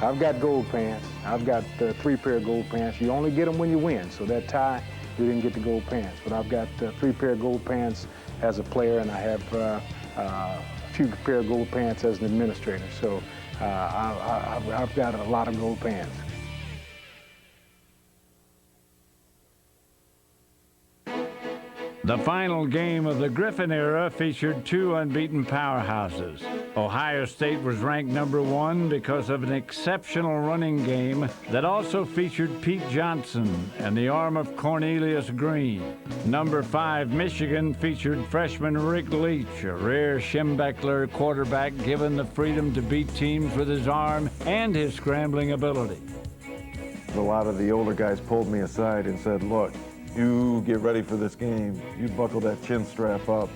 I've got gold pants. I've got 3 pair of gold pants. You only get them when you win, so that tie, you didn't get the gold pants. But I've got 3 pair of gold pants as a player, and I have a few pair of gold pants as an administrator. So I've got a lot of gold pants. The final game of the Griffin era featured 2 unbeaten powerhouses. Ohio State was ranked #1 because of an exceptional running game that also featured Pete Johnson and the arm of Cornelius Green. #5, Michigan featured freshman Rick Leach, a rare Schembechler quarterback given the freedom to beat teams with his arm and his scrambling ability. A lot of the older guys pulled me aside and said, look, you get ready for this game. You buckle that chin strap up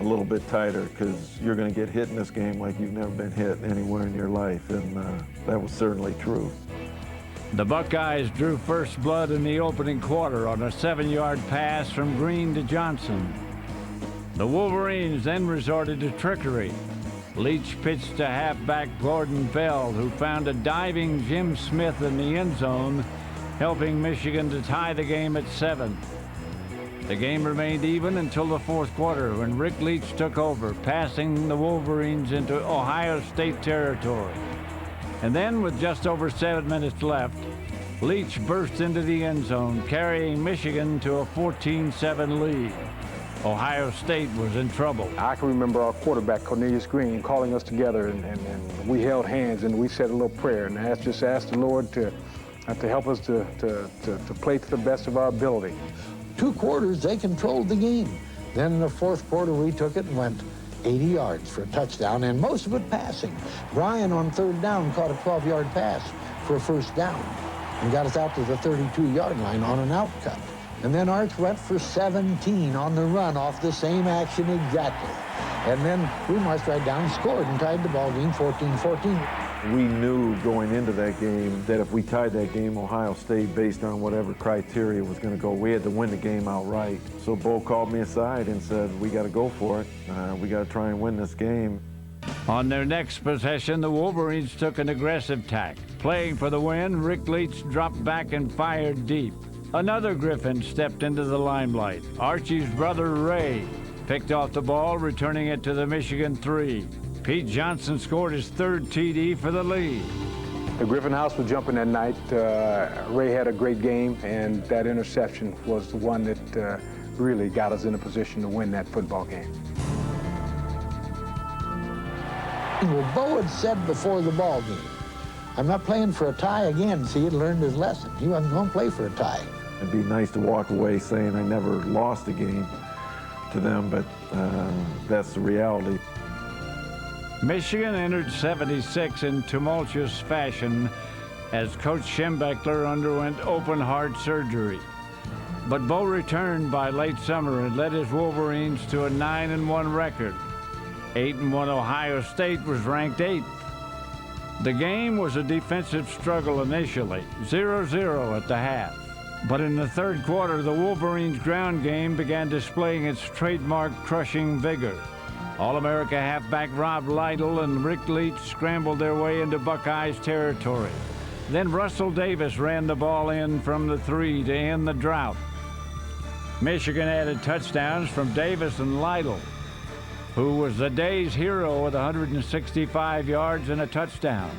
a little bit tighter because you're going to get hit in this game like you've never been hit anywhere in your life, and that was certainly true. The Buckeyes drew first blood in the opening quarter on a 7-yard pass from Green to Johnson. The Wolverines then resorted to trickery. Leach pitched to halfback Gordon Bell, who found a diving Jim Smith in the end zone, helping Michigan to tie the game at 7. The game remained even until the fourth quarter when Rick Leach took over, passing the Wolverines into Ohio State territory. And then, with just over 7 minutes left, Leach burst into the end zone, carrying Michigan to a 14-7 lead. Ohio State was in trouble. I can remember our quarterback, Cornelius Green, calling us together, and we held hands and we said a little prayer and just asked the Lord to help us to play to the best of our ability. 2 quarters, they controlled the game. Then in the fourth quarter, we took it and went 80 yards for a touchdown, and most of it passing. Brian on 3rd down caught a 12-yard pass for a first down and got us out to the 32-yard line on an outcut. And then Arch went for 17 on the run off the same action exactly. And then we marched right down and scored and tied the ball game 14-14. We knew going into that game that if we tied that game, Ohio State, based on whatever criteria was going to go, we had to win the game outright. So Bo called me aside and said, we got to go for it. We got to try and win this game. On their next possession, the Wolverines took an aggressive tack. Playing for the win, Rick Leach dropped back and fired deep. Another Griffin stepped into the limelight. Archie's brother, Ray, picked off the ball, returning it to the Michigan 3. Pete Johnson scored his third TD for the lead. The Griffin House was jumping that night. Ray had a great game, and that interception was the one that really got us in a position to win that football game. Well, Bo had said before the ball game, I'm not playing for a tie again. See, he'd learned his lesson. He wasn't going to play for a tie. It'd be nice to walk away saying I never lost a game to them, but that's the reality. Michigan entered 76 in tumultuous fashion as Coach Schembechler underwent open heart surgery. But Bo returned by late summer and led his Wolverines to a 9-1 record. 8-1 Ohio State was ranked 8th. The game was a defensive struggle initially, 0-0 at the half. But in the third quarter, the Wolverines' ground game began displaying its trademark crushing vigor. All-America halfback Rob Lytle and Rick Leach scrambled their way into Buckeyes territory. Then Russell Davis ran the ball in from the 3 to end the drought. Michigan added touchdowns from Davis and Lytle, who was the day's hero with 165 yards and a touchdown.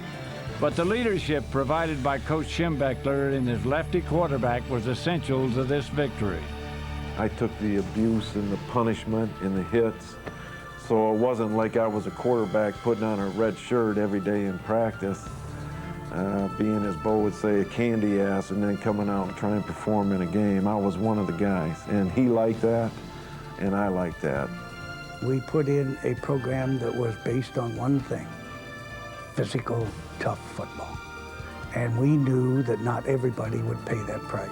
But the leadership provided by Coach Schembechler and his lefty quarterback was essential to this victory. I took the abuse and the punishment and the hits, so it wasn't like I was a quarterback putting on a red shirt every day in practice, being, as Bo would say, a candy ass, and then coming out and trying to perform in a game. I was one of the guys, and he liked that, and I liked that. We put in a program that was based on one thing: physical, tough football. And we knew that not everybody would pay that price.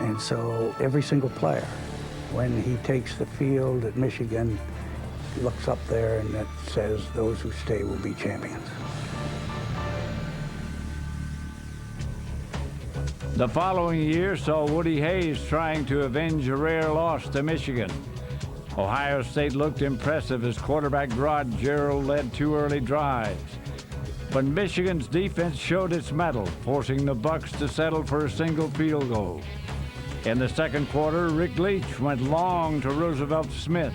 And so every single player, when he takes the field at Michigan, looks up there and it says, those who stay will be champions. The following year saw Woody Hayes trying to avenge a rare loss to Michigan. Ohio State looked impressive as quarterback Rod Gerald led 2 early drives. But Michigan's defense showed its mettle, forcing the Bucks to settle for a single field goal. In the second quarter, Rick Leach went long to Roosevelt Smith.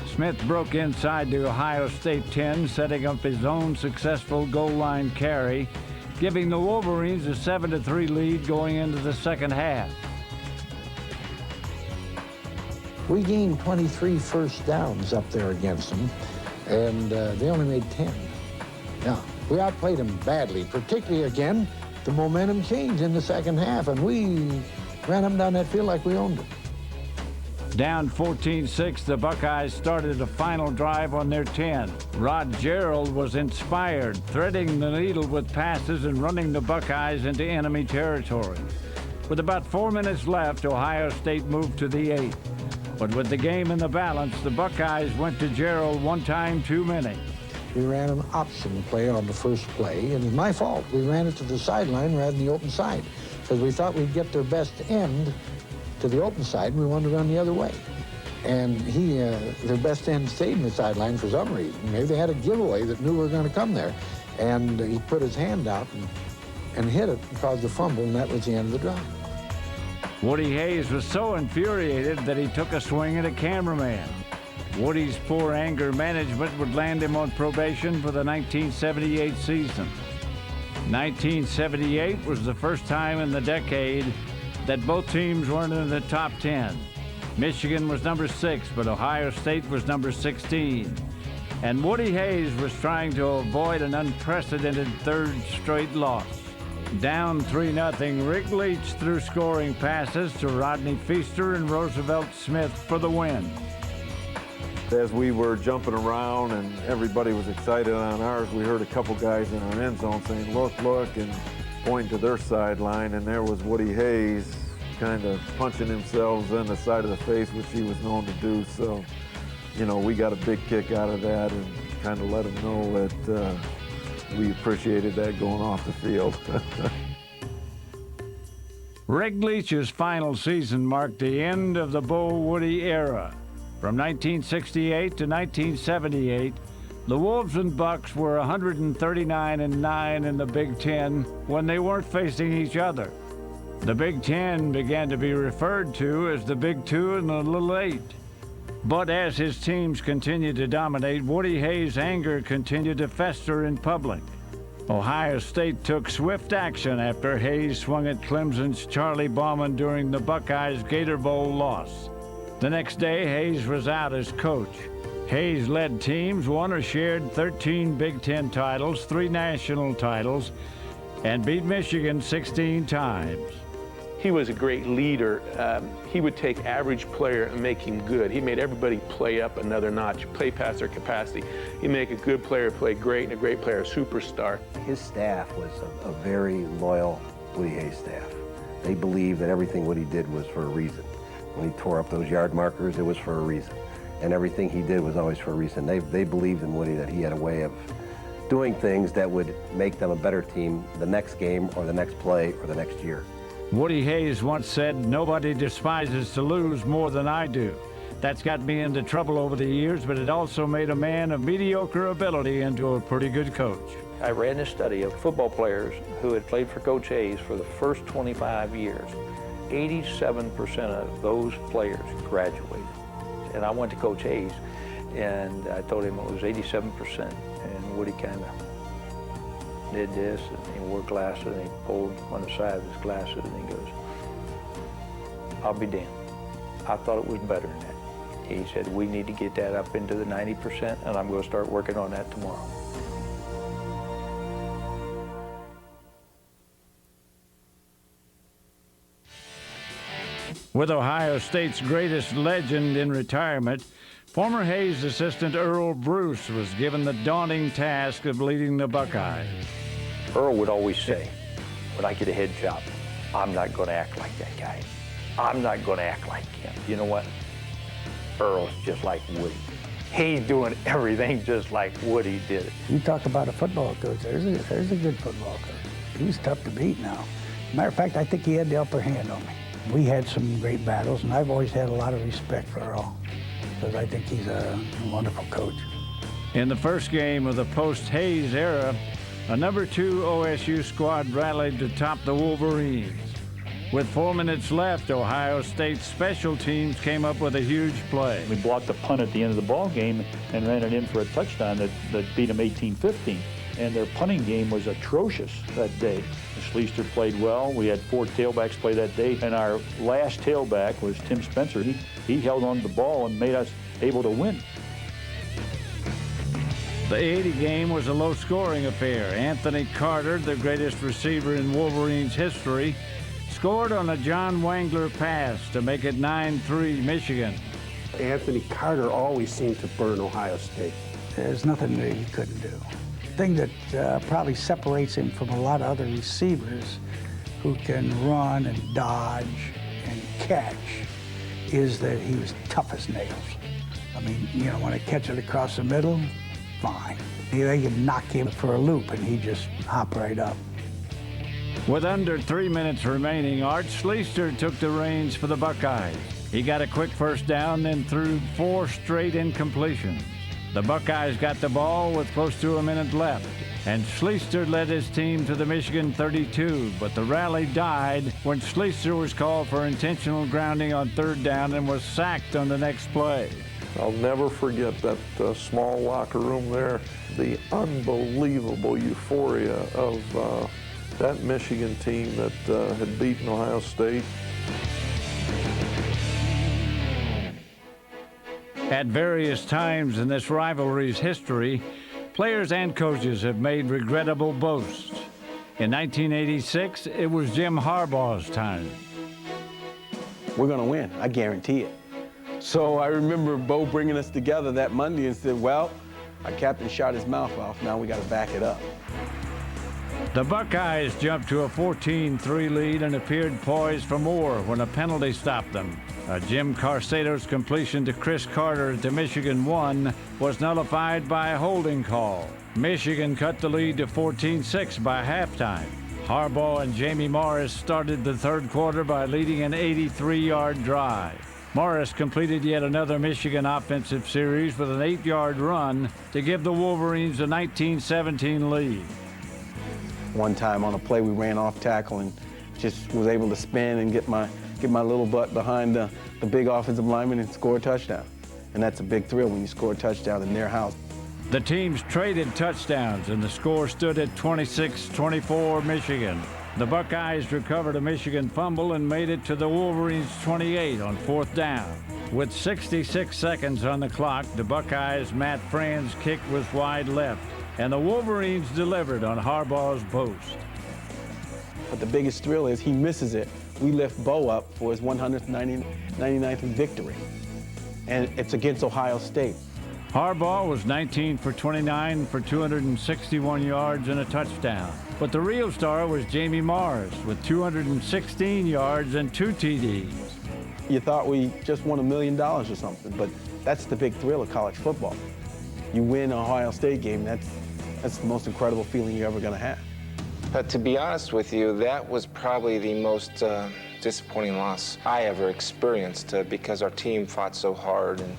Smith broke inside the Ohio State 10, setting up his own successful goal line carry, giving the Wolverines a 7-3 lead going into the second half. We gained 23 first downs up there against them, and they only made 10. Now, we outplayed them badly, particularly, again, the momentum changed in the second half, and we ran them down that field like we owned it. Down 14-6, the Buckeyes started a final drive on their 10. Rod Gerald was inspired, threading the needle with passes and running the Buckeyes into enemy territory. With about 4 minutes left, Ohio State moved to the 8. But with the game in the balance, the Buckeyes went to Gerald one time too many. We ran an option play on the first play, and it's my fault. We ran it to the sideline rather than the open side, because we thought we'd get their best end to the open side, and we wanted to run the other way. And their best end stayed in the sideline for some reason. Maybe they had a giveaway that knew we were going to come there. And he put his hand out and hit it and caused a fumble, and that was the end of the drive. Woody Hayes was so infuriated that he took a swing at a cameraman. Woody's poor anger management would land him on probation for the 1978 season. 1978 was the first time in the decade that both teams weren't in the top 10. Michigan was number 6, but Ohio State was number 16. And Woody Hayes was trying to avoid an unprecedented third straight loss. Down 3-0, Rick Leach threw scoring passes to Rodney Feaster and Roosevelt Smith for the win. As we were jumping around and everybody was excited on ours, we heard a couple guys in our end zone saying, look, look, and pointing to their sideline, and there was Woody Hayes kind of punching himself in the side of the face, which he was known to do. So, you know, we got a big kick out of that and kind of let him know that we appreciated that going off the field. Rick Leach's final season marked the end of the Bo Woody era. From 1968 to 1978, the Wolves and Bucks were 139-9 in the Big Ten when they weren't facing each other. The Big Ten began to be referred to as the Big Two and the Little Eight. But as his teams continued to dominate, Woody Hayes' anger continued to fester in public. Ohio State took swift action after Hayes swung at Clemson's Charlie Bauman during the Buckeyes' Gator Bowl loss. The next day, Hayes was out as coach. Hayes led teams, won or shared 13 Big Ten titles, 3 national titles, and beat Michigan 16 times. He was a great leader. He would take average player and make him good. He made everybody play up another notch, play past their capacity. He'd make a good player play great and a great player a superstar. His staff was a very loyal Woody Hayes staff. They believed that everything Woody did was for a reason. When he tore up those yard markers, it was for a reason. And everything he did was always for a reason. They believed in Woody, that he had a way of doing things that would make them a better team the next game or the next play or the next year. Woody Hayes once said, "Nobody despises to lose more than I do." That's got me into trouble over the years, but it also made a man of mediocre ability into a pretty good coach. I ran a study of football players who had played for Coach Hayes for the first 25 years. 87% of those players graduated. And I went to Coach Hayes, and I told him it was 87%. And Woody kind of did this, and he wore glasses, and he pulled on the side of his glasses, and he goes, "I'll be damned. I thought it was better than that." He said, "We need to get that up into the 90%, and I'm going to start working on that tomorrow." With Ohio State's greatest legend in retirement, former Hayes assistant Earl Bruce was given the daunting task of leading the Buckeyes. Earl would always say, when I get a head job, I'm not going to act like that guy. I'm not going to act like him. You know what? Earl's just like Woody. He's doing everything just like Woody did it. You talk about a football coach. There's a good football coach. He was tough to beat now. Matter of fact, I think he had the upper hand on me. We had some great battles, and I've always had a lot of respect for Earl, because I think he's a wonderful coach. In the first game of the post-Hayes era, a number 2 OSU squad rallied to top the Wolverines. With 4 minutes left, Ohio State's special teams came up with a huge play. We blocked a punt at the end of the ball game and ran it in for a touchdown that beat them 18-15. And their punting game was atrocious that day. Schleister played well. We had 4 tailbacks play that day, and our last tailback was Tim Spencer. He held on to the ball and made us able to win. The 80 game was a low-scoring affair. Anthony Carter, the greatest receiver in Wolverines history, scored on a John Wangler pass to make it 9-3 Michigan. Anthony Carter always seemed to burn Ohio State. There's nothing that he couldn't do. The thing that probably separates him from a lot of other receivers who can run and dodge and catch is that he was tough as nails. I mean, you know, when I catch it across the middle, fine. They could knock him for a loop and he'd just hop right up. With under 3 minutes remaining, Art Schleister took the reins for the Buckeyes. He got a quick first down, then threw 4 straight incompletions. The Buckeyes got the ball with close to a minute left, and Schleister led his team to the Michigan 32, but the rally died when Schleister was called for intentional grounding on 3rd down and was sacked on the next play. I'll never forget that small locker room there, the unbelievable euphoria of that Michigan team that had beaten Ohio State. At various times in this rivalry's history, players and coaches have made regrettable boasts. In 1986, it was Jim Harbaugh's time. We're going to win, I guarantee it. So I remember Bo bringing us together that Monday and said, well, our captain shot his mouth off, now we got to back it up. The Buckeyes jumped to a 14-3 lead and appeared poised for more when a penalty stopped them. Jim Carcedo's completion to Chris Carter at the Michigan 1 was nullified by a holding call. Michigan cut the lead to 14-6 by halftime. Harbaugh and Jamie Morris started the 3rd quarter by leading an 83-yard drive. Morris completed yet another Michigan offensive series with an 8-yard run to give the Wolverines a 19-17 lead. One time on a play, we ran off tackle and just was able to spin and get my little butt behind the big offensive lineman and score a touchdown. And that's a big thrill when you score a touchdown in their house. The teams traded touchdowns, and the score stood at 26-24 Michigan. The Buckeyes recovered a Michigan fumble and made it to the Wolverines' 28 on 4th down. With 66 seconds on the clock, the Buckeyes' Matt Fran's kick was wide left, and the Wolverines delivered on Harbaugh's post. But the biggest thrill is he misses it. We lift Bo up for his 199th victory, and it's against Ohio State. Harbaugh was 19 for 29 for 261 yards and a touchdown. But the real star was Jamie Morris with 216 yards and 2 TDs. You thought we just won $1 million or something, but that's the big thrill of college football. You win an Ohio State game, that's the most incredible feeling you're ever going to have. But to be honest with you, that was probably the most disappointing loss I ever experienced because our team fought so hard and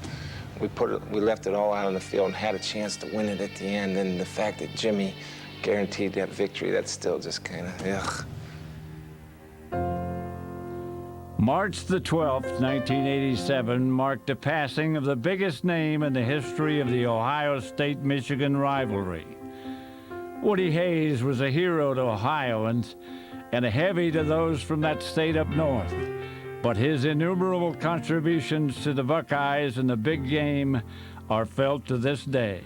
we left it all out on the field and had a chance to win it at the end. And the fact that Jimmy guaranteed that victory, that's still just kind of, ugh. March the 12th, 1987, marked the passing of the biggest name in the history of the Ohio State-Michigan rivalry. Woody Hayes was a hero to Ohioans and a heavy to those from that state up north. But his innumerable contributions to the Buckeyes in the big game are felt to this day.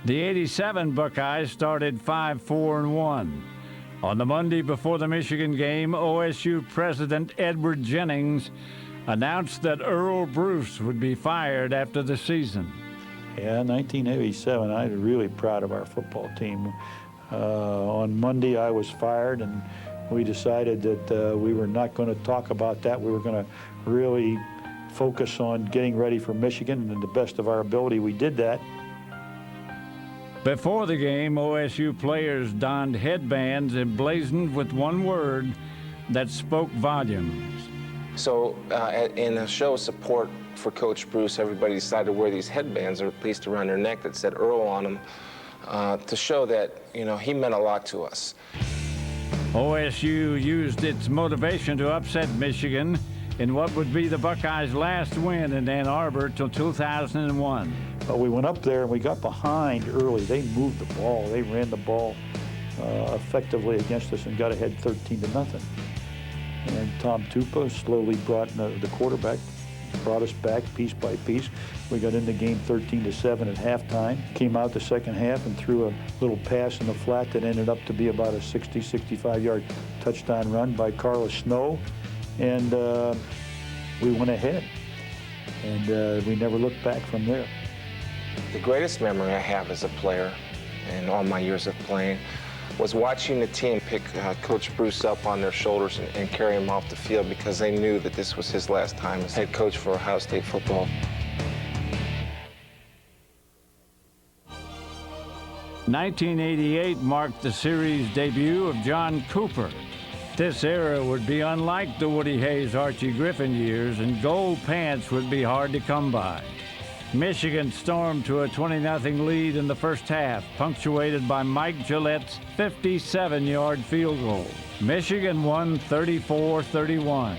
The '87 Buckeyes started 5-4-1. On the Monday before the Michigan game, OSU President Edward Jennings announced that Earl Bruce would be fired after the season. Yeah, 1987, I'm really proud of our football team. On Monday, I was fired, and we decided that we were not going to talk about that. We were going to really focus on getting ready for Michigan, and to the best of our ability, we did that. Before the game, OSU players donned headbands emblazoned with one word that spoke volumes. So in a show of support for Coach Bruce, everybody decided to wear these headbands, or at least around their neck, that said Earl on them, to show that, you know, he meant a lot to us. OSU used its motivation to upset Michigan in what would be the Buckeyes' last win in Ann Arbor till 2001. We went up there and we got behind early. They moved the ball. They ran the ball effectively against us and got ahead 13-0. And Tom Tupa slowly brought the quarterback, brought us back piece by piece. We got in the game 13-7 at halftime. Came out the second half and threw a little pass in the flat that ended up to be about a 60, 65-yard touchdown run by Carlos Snow. And we went ahead. And we never looked back from there. The greatest memory I have as a player in all my years of playing was watching the team pick Coach Bruce up on their shoulders and carry him off the field because they knew that this was his last time as head coach for Ohio State football. '88 marked the series debut of John Cooper. This era would be unlike the Woody Hayes, Archie Griffin years, and gold pants would be hard to come by. Michigan stormed to a 20-0 lead in the first half, punctuated by Mike Gillette's 57-yard field goal. Michigan won 34-31.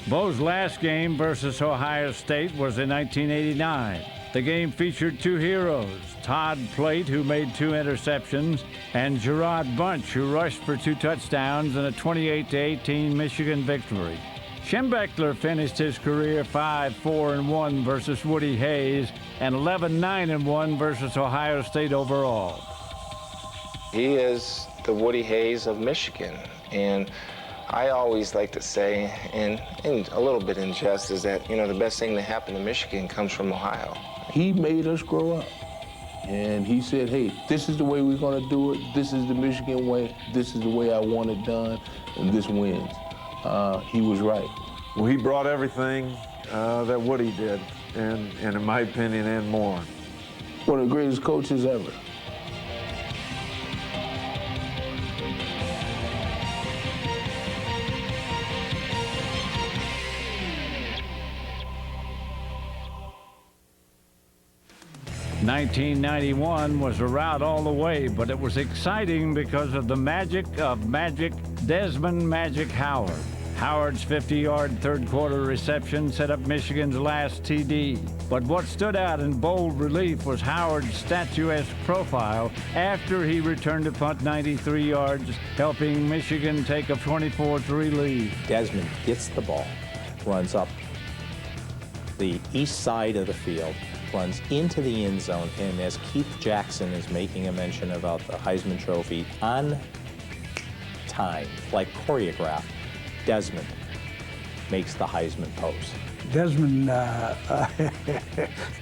Bo's last game versus Ohio State was in 1989. The game featured two heroes, Todd Plate, who made 2 interceptions, and Gerard Bunch, who rushed for 2 touchdowns in a 28-18 Michigan victory. Schembechler finished his career 5-4-1 versus Woody Hayes and 11-9-1 versus Ohio State overall. He is the Woody Hayes of Michigan, and I always like to say, and a little bit in jest, is that, you know, the best thing that happened to Michigan comes from Ohio. He made us grow up, and he said, hey, this is the way we're going to do it. This is the Michigan way. This is the way I want it done, and this wins. He was right. Well, he brought everything that Woody did, and in my opinion, and more. One of the greatest coaches ever. '91 was a rout all the way, but it was exciting because of the magic of Desmond Magic Howard. Howard's 50-yard third-quarter reception set up Michigan's last TD. But what stood out in bold relief was Howard's statuesque profile after he returned to punt 93 yards, helping Michigan take a 24-3 lead. Desmond gets the ball, runs up the east side of the field, runs into the end zone, and as Keith Jackson is making a mention about the Heisman Trophy, on time, like choreographed, Desmond makes the Heisman pose. Desmond,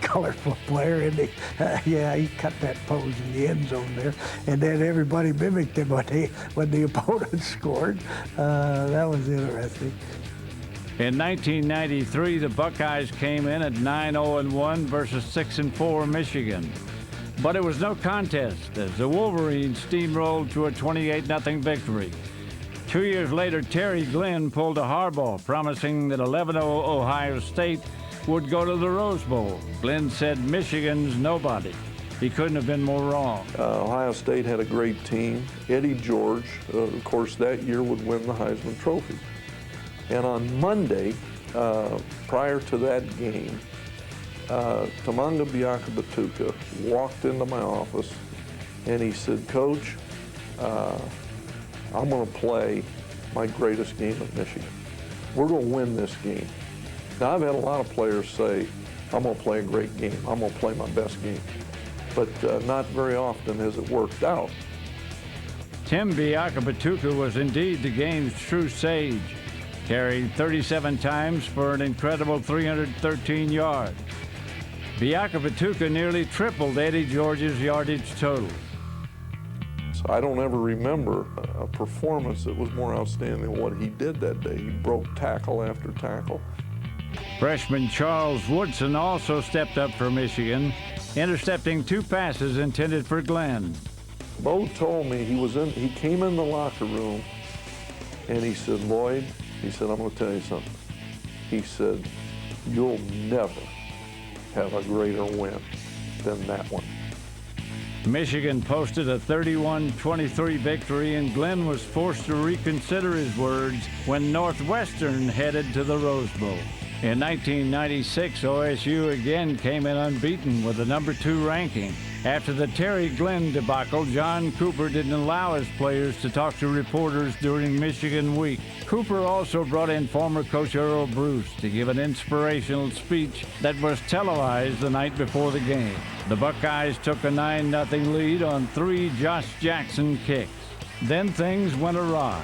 colorful player, and yeah, he cut that pose in the end zone there, and then everybody mimicked him when the opponent scored. That was interesting. In 1993, the Buckeyes came in at 9-0-1 versus 6-4 Michigan. But it was no contest as the Wolverines steamrolled to a 28-0 victory. 2 years later, Terry Glenn pulled a Harbaugh, promising that 11-0 Ohio State would go to the Rose Bowl. Glenn said Michigan's nobody. He couldn't have been more wrong. Ohio State had a great team. Eddie George, of course, that year would win the Heisman Trophy. And on Monday, prior to that game, Tamanga Biaka-Batuka walked into my office and he said, "Coach, I'm going to play my greatest game at Michigan. We're going to win this game." Now, I've had a lot of players say, "I'm going to play a great game. I'm going to play my best game." But not very often has it worked out. Tim Biaka-Batuka was indeed the game's true sage. Carried 37 times for an incredible 313 yards. Biaka-Batuka nearly tripled Eddie George's yardage total. So I don't ever remember a performance that was more outstanding than what he did that day. He broke tackle after tackle. Freshman Charles Woodson also stepped up for Michigan, intercepting 2 passes intended for Glenn. Bo told me he came in the locker room and he said, "Lloyd," he said, "I'm going to tell you something." He said, "You'll never have a greater win than that one." Michigan posted a 31-23 victory, and Glenn was forced to reconsider his words when Northwestern headed to the Rose Bowl. In 1996, OSU again came in unbeaten with a number 2 ranking. After the Terry Glenn debacle, John Cooper didn't allow his players to talk to reporters during Michigan Week. Cooper also brought in former coach Earl Bruce to give an inspirational speech that was televised the night before the game. The Buckeyes took a 9-0 lead on 3 Josh Jackson kicks. Then things went awry.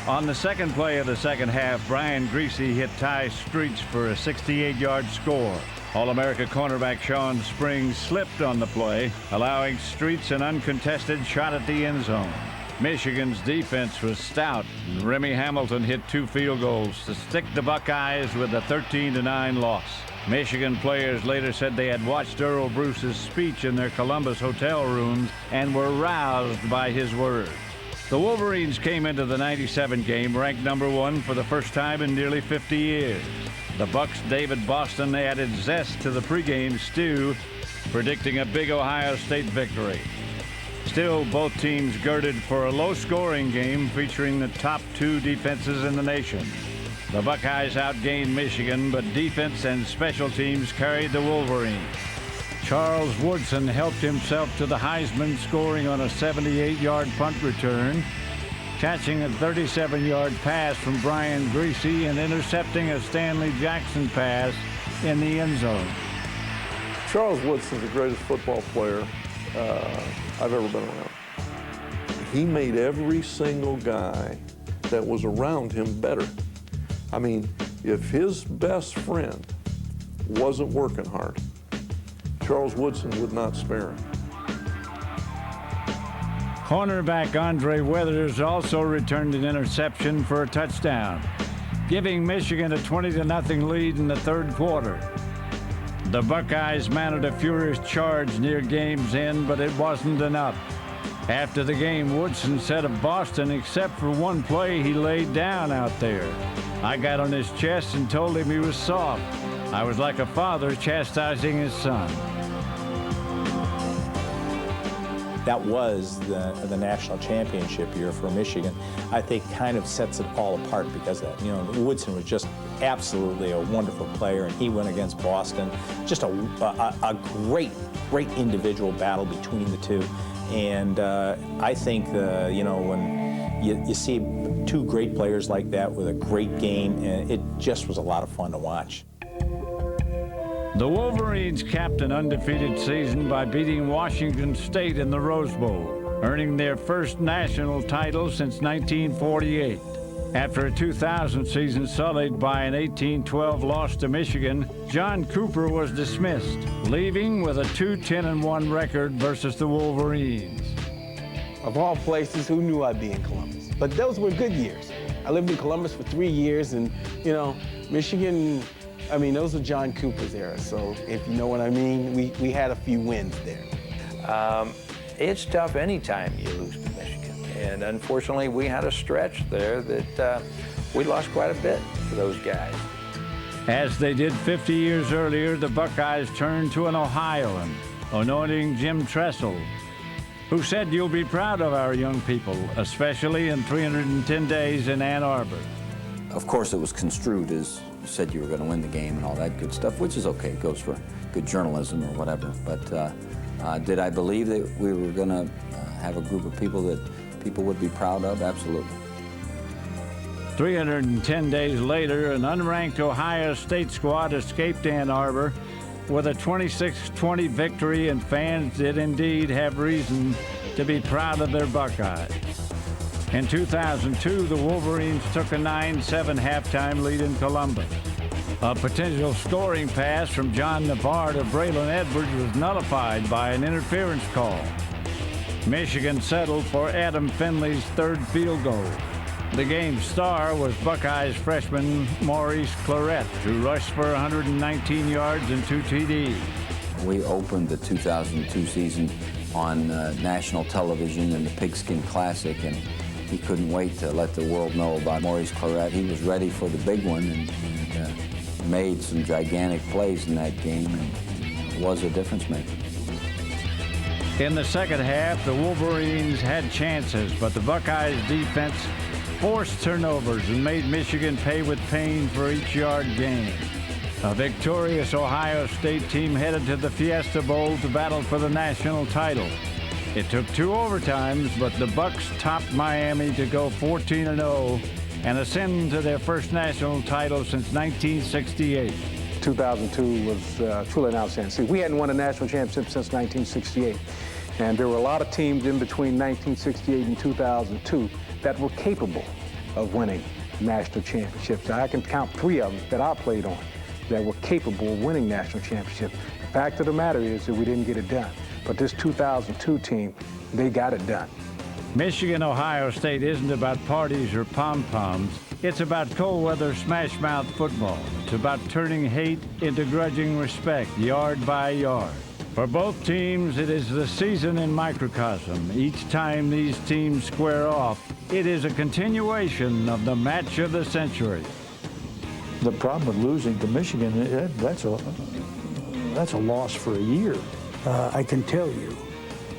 On the second play of the second half, Brian Griese hit Ty Streets for a 68-yard score. All-America cornerback Sean Springs slipped on the play, allowing Streets an uncontested shot at the end zone. Michigan's defense was stout, and Remy Hamilton hit 2 field goals to stick the Buckeyes with a 13-9 loss. Michigan players later said they had watched Earl Bruce's speech in their Columbus hotel rooms and were roused by his words. The Wolverines came into the 97 game ranked number 1 for the first time in nearly 50 years. The Bucks' David Boston added zest to the pregame stew, predicting a big Ohio State victory. Still, both teams girded for a low-scoring game featuring the top 2 defenses in the nation. The Buckeyes outgained Michigan, but defense and special teams carried the Wolverines. Charles Woodson helped himself to the Heisman, scoring on a 78-yard punt return, catching a 37-yard pass from Brian Griese and intercepting a Stanley Jackson pass in the end zone. Charles Woodson's the greatest football player I've ever been around. He made every single guy that was around him better. I mean, if his best friend wasn't working hard, Charles Woodson would not spare him. Cornerback Andre Weathers also returned an interception for a touchdown, giving Michigan a 20-0 lead in the third quarter. The Buckeyes mounted a furious charge near game's end, but it wasn't enough. After the game, Woodson said of Boston, except for one play, he laid down out there. I got on his chest and told him he was soft. I was like a father chastising his son. that was the national championship year for Michigan, I think kind of sets it all apart because of that. You know, Woodson was just absolutely a wonderful player, and he went against Boston. Just a great individual battle between the two. And I think, you know, when you see two great players like that with a great game, it just was a lot of fun to watch. The Wolverines capped an undefeated season by beating Washington State in the Rose Bowl, earning their first national title since 1948. After a 2000 season sullied by an 18-12 loss to Michigan, John Cooper was dismissed, leaving with a 2-10-1 record versus the Wolverines. Of all places, who knew I'd be in Columbus? But those were good years. I lived in Columbus for 3 years, and, you know, Michigan, I mean, those were John Cooper's era, so if you know what I mean, we had a few wins there. It's tough anytime you lose to Michigan. And unfortunately, we had a stretch there that we lost quite a bit to those guys. As they did 50 years earlier, the Buckeyes turned to an Ohioan, anointing Jim Tressel, who said, "You'll be proud of our young people, especially in 310 days in Ann Arbor." Of course, it was construed as you said you were going to win the game and all that good stuff, which is okay. It goes for good journalism or whatever. But did I believe that we were going to have a group of people that people would be proud of? Absolutely. 310 days later, an unranked Ohio State squad escaped Ann Arbor with a 26-20 victory, and fans did indeed have reason to be proud of their Buckeyes. In 2002, the Wolverines took a 9-7 halftime lead in Columbus. A potential scoring pass from John Navarre to Braylon Edwards was nullified by an interference call. Michigan settled for Adam Finley's third field goal. The game's star was Buckeyes freshman Maurice Clarett, who rushed for 119 yards and 2 TDs. We opened the 2002 season on national television in the Pigskin Classic, and he couldn't wait to let the world know about Maurice Clarett. He was ready for the big one and made some gigantic plays in that game and was a difference maker. In the second half, the Wolverines had chances, but the Buckeyes defense forced turnovers and made Michigan pay with pain for each yard gained. A victorious Ohio State team headed to the Fiesta Bowl to battle for the national title. It took 2 overtimes, but the Bucks topped Miami to go 14-0 and ascend to their first national title since 1968. 2002 was truly an outstanding season. We hadn't won a national championship since 1968. And there were a lot of teams in between 1968 and 2002 that were capable of winning national championships. I can count 3 of them that I played on that were capable of winning national championships. The fact of the matter is that we didn't get it done. But this 2002 team, they got it done. Michigan-Ohio State isn't about parties or pom-poms. It's about cold-weather smash-mouth football. It's about turning hate into grudging respect, yard by yard. For both teams, it is the season in microcosm. Each time these teams square off, it is a continuation of the match of the century. The problem with losing to Michigan, that's a loss for a year. I can tell you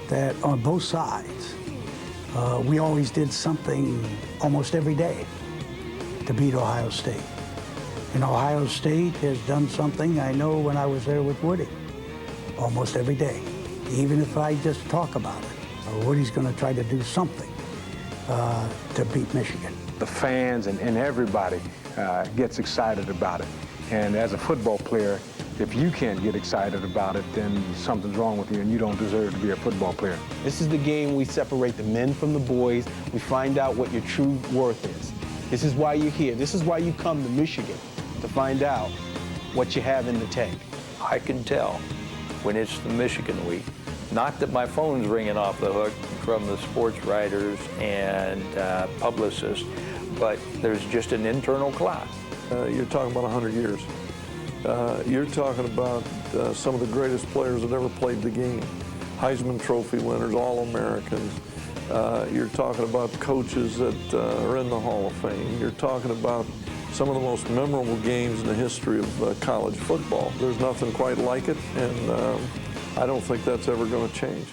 that on both sides, we always did something almost every day to beat Ohio State. And Ohio State has done something I know when I was there with Woody, almost every day. Even if I just talk about it, Woody's going to try to do something to beat Michigan. The fans and everybody gets excited about it. And as a football player, if you can't get excited about it, then something's wrong with you and you don't deserve to be a football player. This is the game we separate the men from the boys. We find out what your true worth is. This is why you're here. This is why you come to Michigan, to find out what you have in the tank. I can tell when it's the Michigan week. Not that my phone's ringing off the hook from the sports writers and publicists, but there's just an internal clock. You're talking about 100 years. You're talking about some of the greatest players that ever played the game. Heisman Trophy winners, All-Americans. You're talking about coaches that are in the Hall of Fame. You're talking about some of the most memorable games in the history of college football. There's nothing quite like it, and I don't think that's ever going to change.